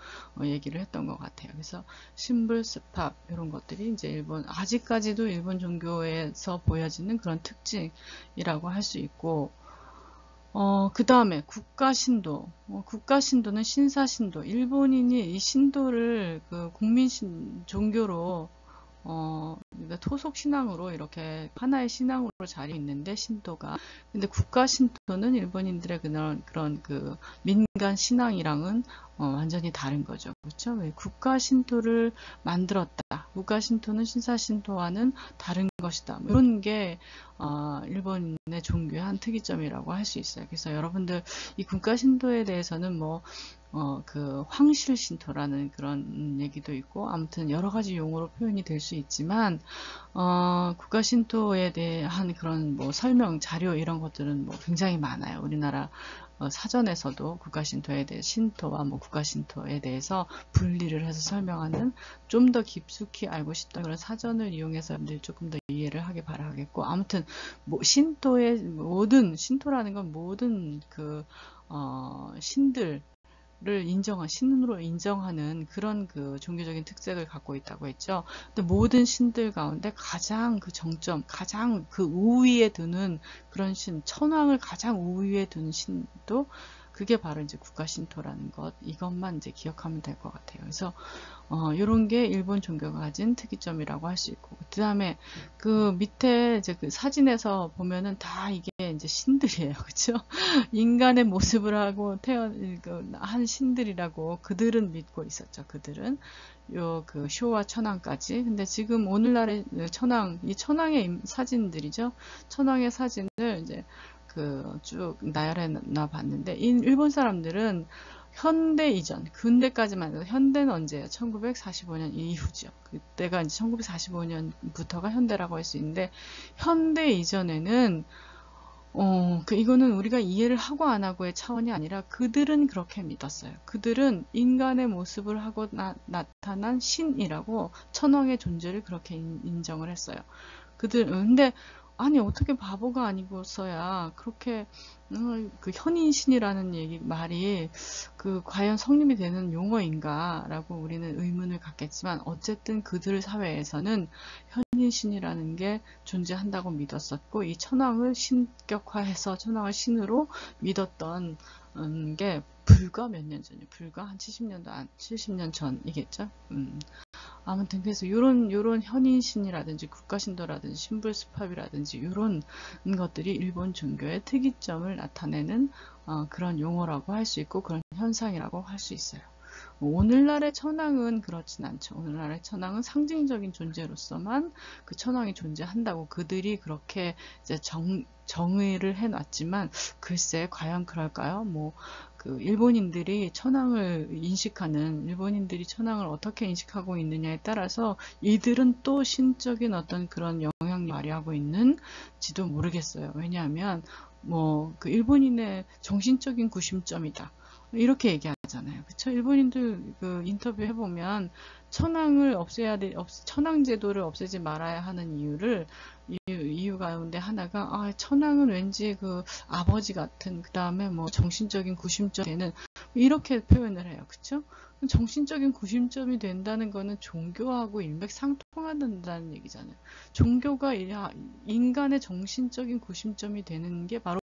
[SPEAKER 1] 얘기를 했던 것 같아요. 그래서 신불스팝 이런 것들이 이제 아직까지도 일본 종교에서 보여지는 그런 특징이라고 할 수 있고, 그 다음에 국가신도. 국가신도는 신사신도. 일본인이 이 신도를 그 종교로 그러니까 토속 신앙으로 이렇게 하나의 신앙으로 자리 있는데 신도가. 근데 국가 신도는 일본인들의 그런 그 민간 신앙이랑은 완전히 다른 거죠. 그렇죠? 국가 신도를 만들었다. 국가 신도는 신사 신도와는 다른 것이다. 뭐 이런 게 일본의 종교의 한 특이점이라고 할 수 있어요. 그래서 여러분들 이 국가 신도에 대해서는 뭐 그 황실 신토라는 그런 얘기도 있고, 아무튼 여러 가지 용어로 표현이 될 수 있지만, 국가 신토에 대한 그런 뭐 설명 자료 이런 것들은 뭐 굉장히 많아요. 우리나라 사전에서도 국가 신토에 대해 신토와 뭐 국가 신토에 대해서 분리를 해서 설명하는, 좀 더 깊숙이 알고 싶다 그런 사전을 이용해서 여러분들이 조금 더 이해를 하길 바라겠고, 아무튼 뭐 신토라는 건 모든 그 신들 신으로 인정하는 그런 그 종교적인 특색을 갖고 있다고 했죠. 근데 모든 신들 가운데 가장 그 정점, 가장 그 우위에 두는 그런 천황을 가장 우위에 둔 신도, 그게 바로 이제 국가 신토라는 것, 이것만 이제 기억하면 될 것 같아요. 그래서 이런 게 일본 종교가 가진 특이점이라고 할 수 있고, 그 다음에 그 밑에 이제 그 사진에서 보면은 다 이게 이제 신들이에요. 그렇죠? 인간의 모습을 하고 한 신들이라고 그들은 믿고 있었죠. 그들은 그 쇼와 천황까지. 근데 지금 오늘날의 이 천황의 사진들이죠. 천황의 사진을 이제 그 쭉 나열해 놔 봤는데, 일본 사람들은 현대 이전, 근대까지만 해도, 현대는 언제예요? 1945년 이후죠. 그때가 이제 1945년부터가 현대라고 할 수 있는데, 현대 이전에는 이거는 우리가 이해를 하고 안 하고의 차원이 아니라 그들은 그렇게 믿었어요. 그들은 인간의 모습을 하고 나타난 신이라고 천황의 존재를 그렇게 인정을 했어요. 근데 아니 어떻게 바보가 아니고서야 그렇게 그 현인신이라는 말이 그 과연 성립이 되는 용어인가라고 우리는 의문을 갖겠지만, 어쨌든 그들 사회에서는 현인신이라는 게 존재한다고 믿었었고, 이 천황을 신격화해서 천황을 신으로 믿었던 게 불과 몇 년 전이에요. 불과 한 70년 전이겠죠. 아무튼 그래서 요런 현인신이라든지 국가신도라든지 신불스팝이라든지 요런 것들이 일본 종교의 특이점을 나타내는 그런 용어라고 할 수 있고, 그런 현상이라고 할 수 있어요. 오늘날의 천황은 그렇진 않죠. 오늘날의 천황은 상징적인 존재로서만 그 천황이 존재한다고 그들이 그렇게 이제 정의를 해놨지만, 글쎄 과연 그럴까요? 그 일본인들이 천황을 어떻게 인식하고 있느냐에 따라서 이들은 또 신적인 어떤 그런 영향력을 발휘하고 있는지도 모르겠어요. 왜냐하면 그 일본인의 정신적인 구심점이다, 이렇게 얘기하잖아요. 그쵸? 일본인들 그 인터뷰 해보면 천황제도를 없애지 말아야 하는 이유 가운데 하나가, 천황은 왠지 그 아버지 같은, 그 다음에 정신적인 구심점이 되는, 이렇게 표현을 해요. 그쵸? 정신적인 구심점이 된다는 거는 종교하고 일맥상통한다는 얘기잖아요. 종교가 인간의 정신적인 구심점이 되는 게 바로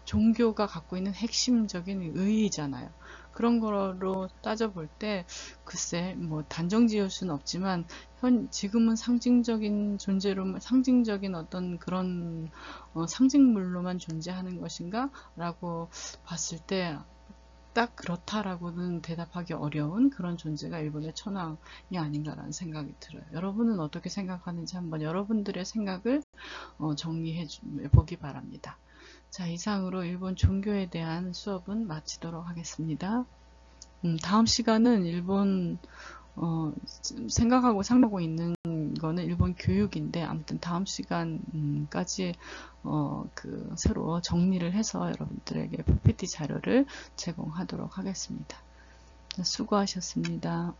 [SPEAKER 1] 종교가 갖고 있는 핵심적인 의의잖아요. 그런 거로 따져볼 때 글쎄 단정 지을 수는 없지만, 지금은 상징적인 어떤 그런 상징물로만 존재하는 것인가 라고 봤을 때 딱 그렇다라고는 대답하기 어려운 그런 존재가 일본의 천황이 아닌가라는 생각이 들어요. 여러분은 어떻게 생각하는지 한번 여러분들의 생각을 정리해 보기 바랍니다. 자, 이상으로 일본 종교에 대한 수업은 마치도록 하겠습니다. 다음 시간은 일본 생각하고 상상하고 있는 거는 일본 교육인데, 아무튼 다음 시간까지 새로 정리를 해서 여러분들에게 PPT 자료를 제공하도록 하겠습니다. 수고하셨습니다.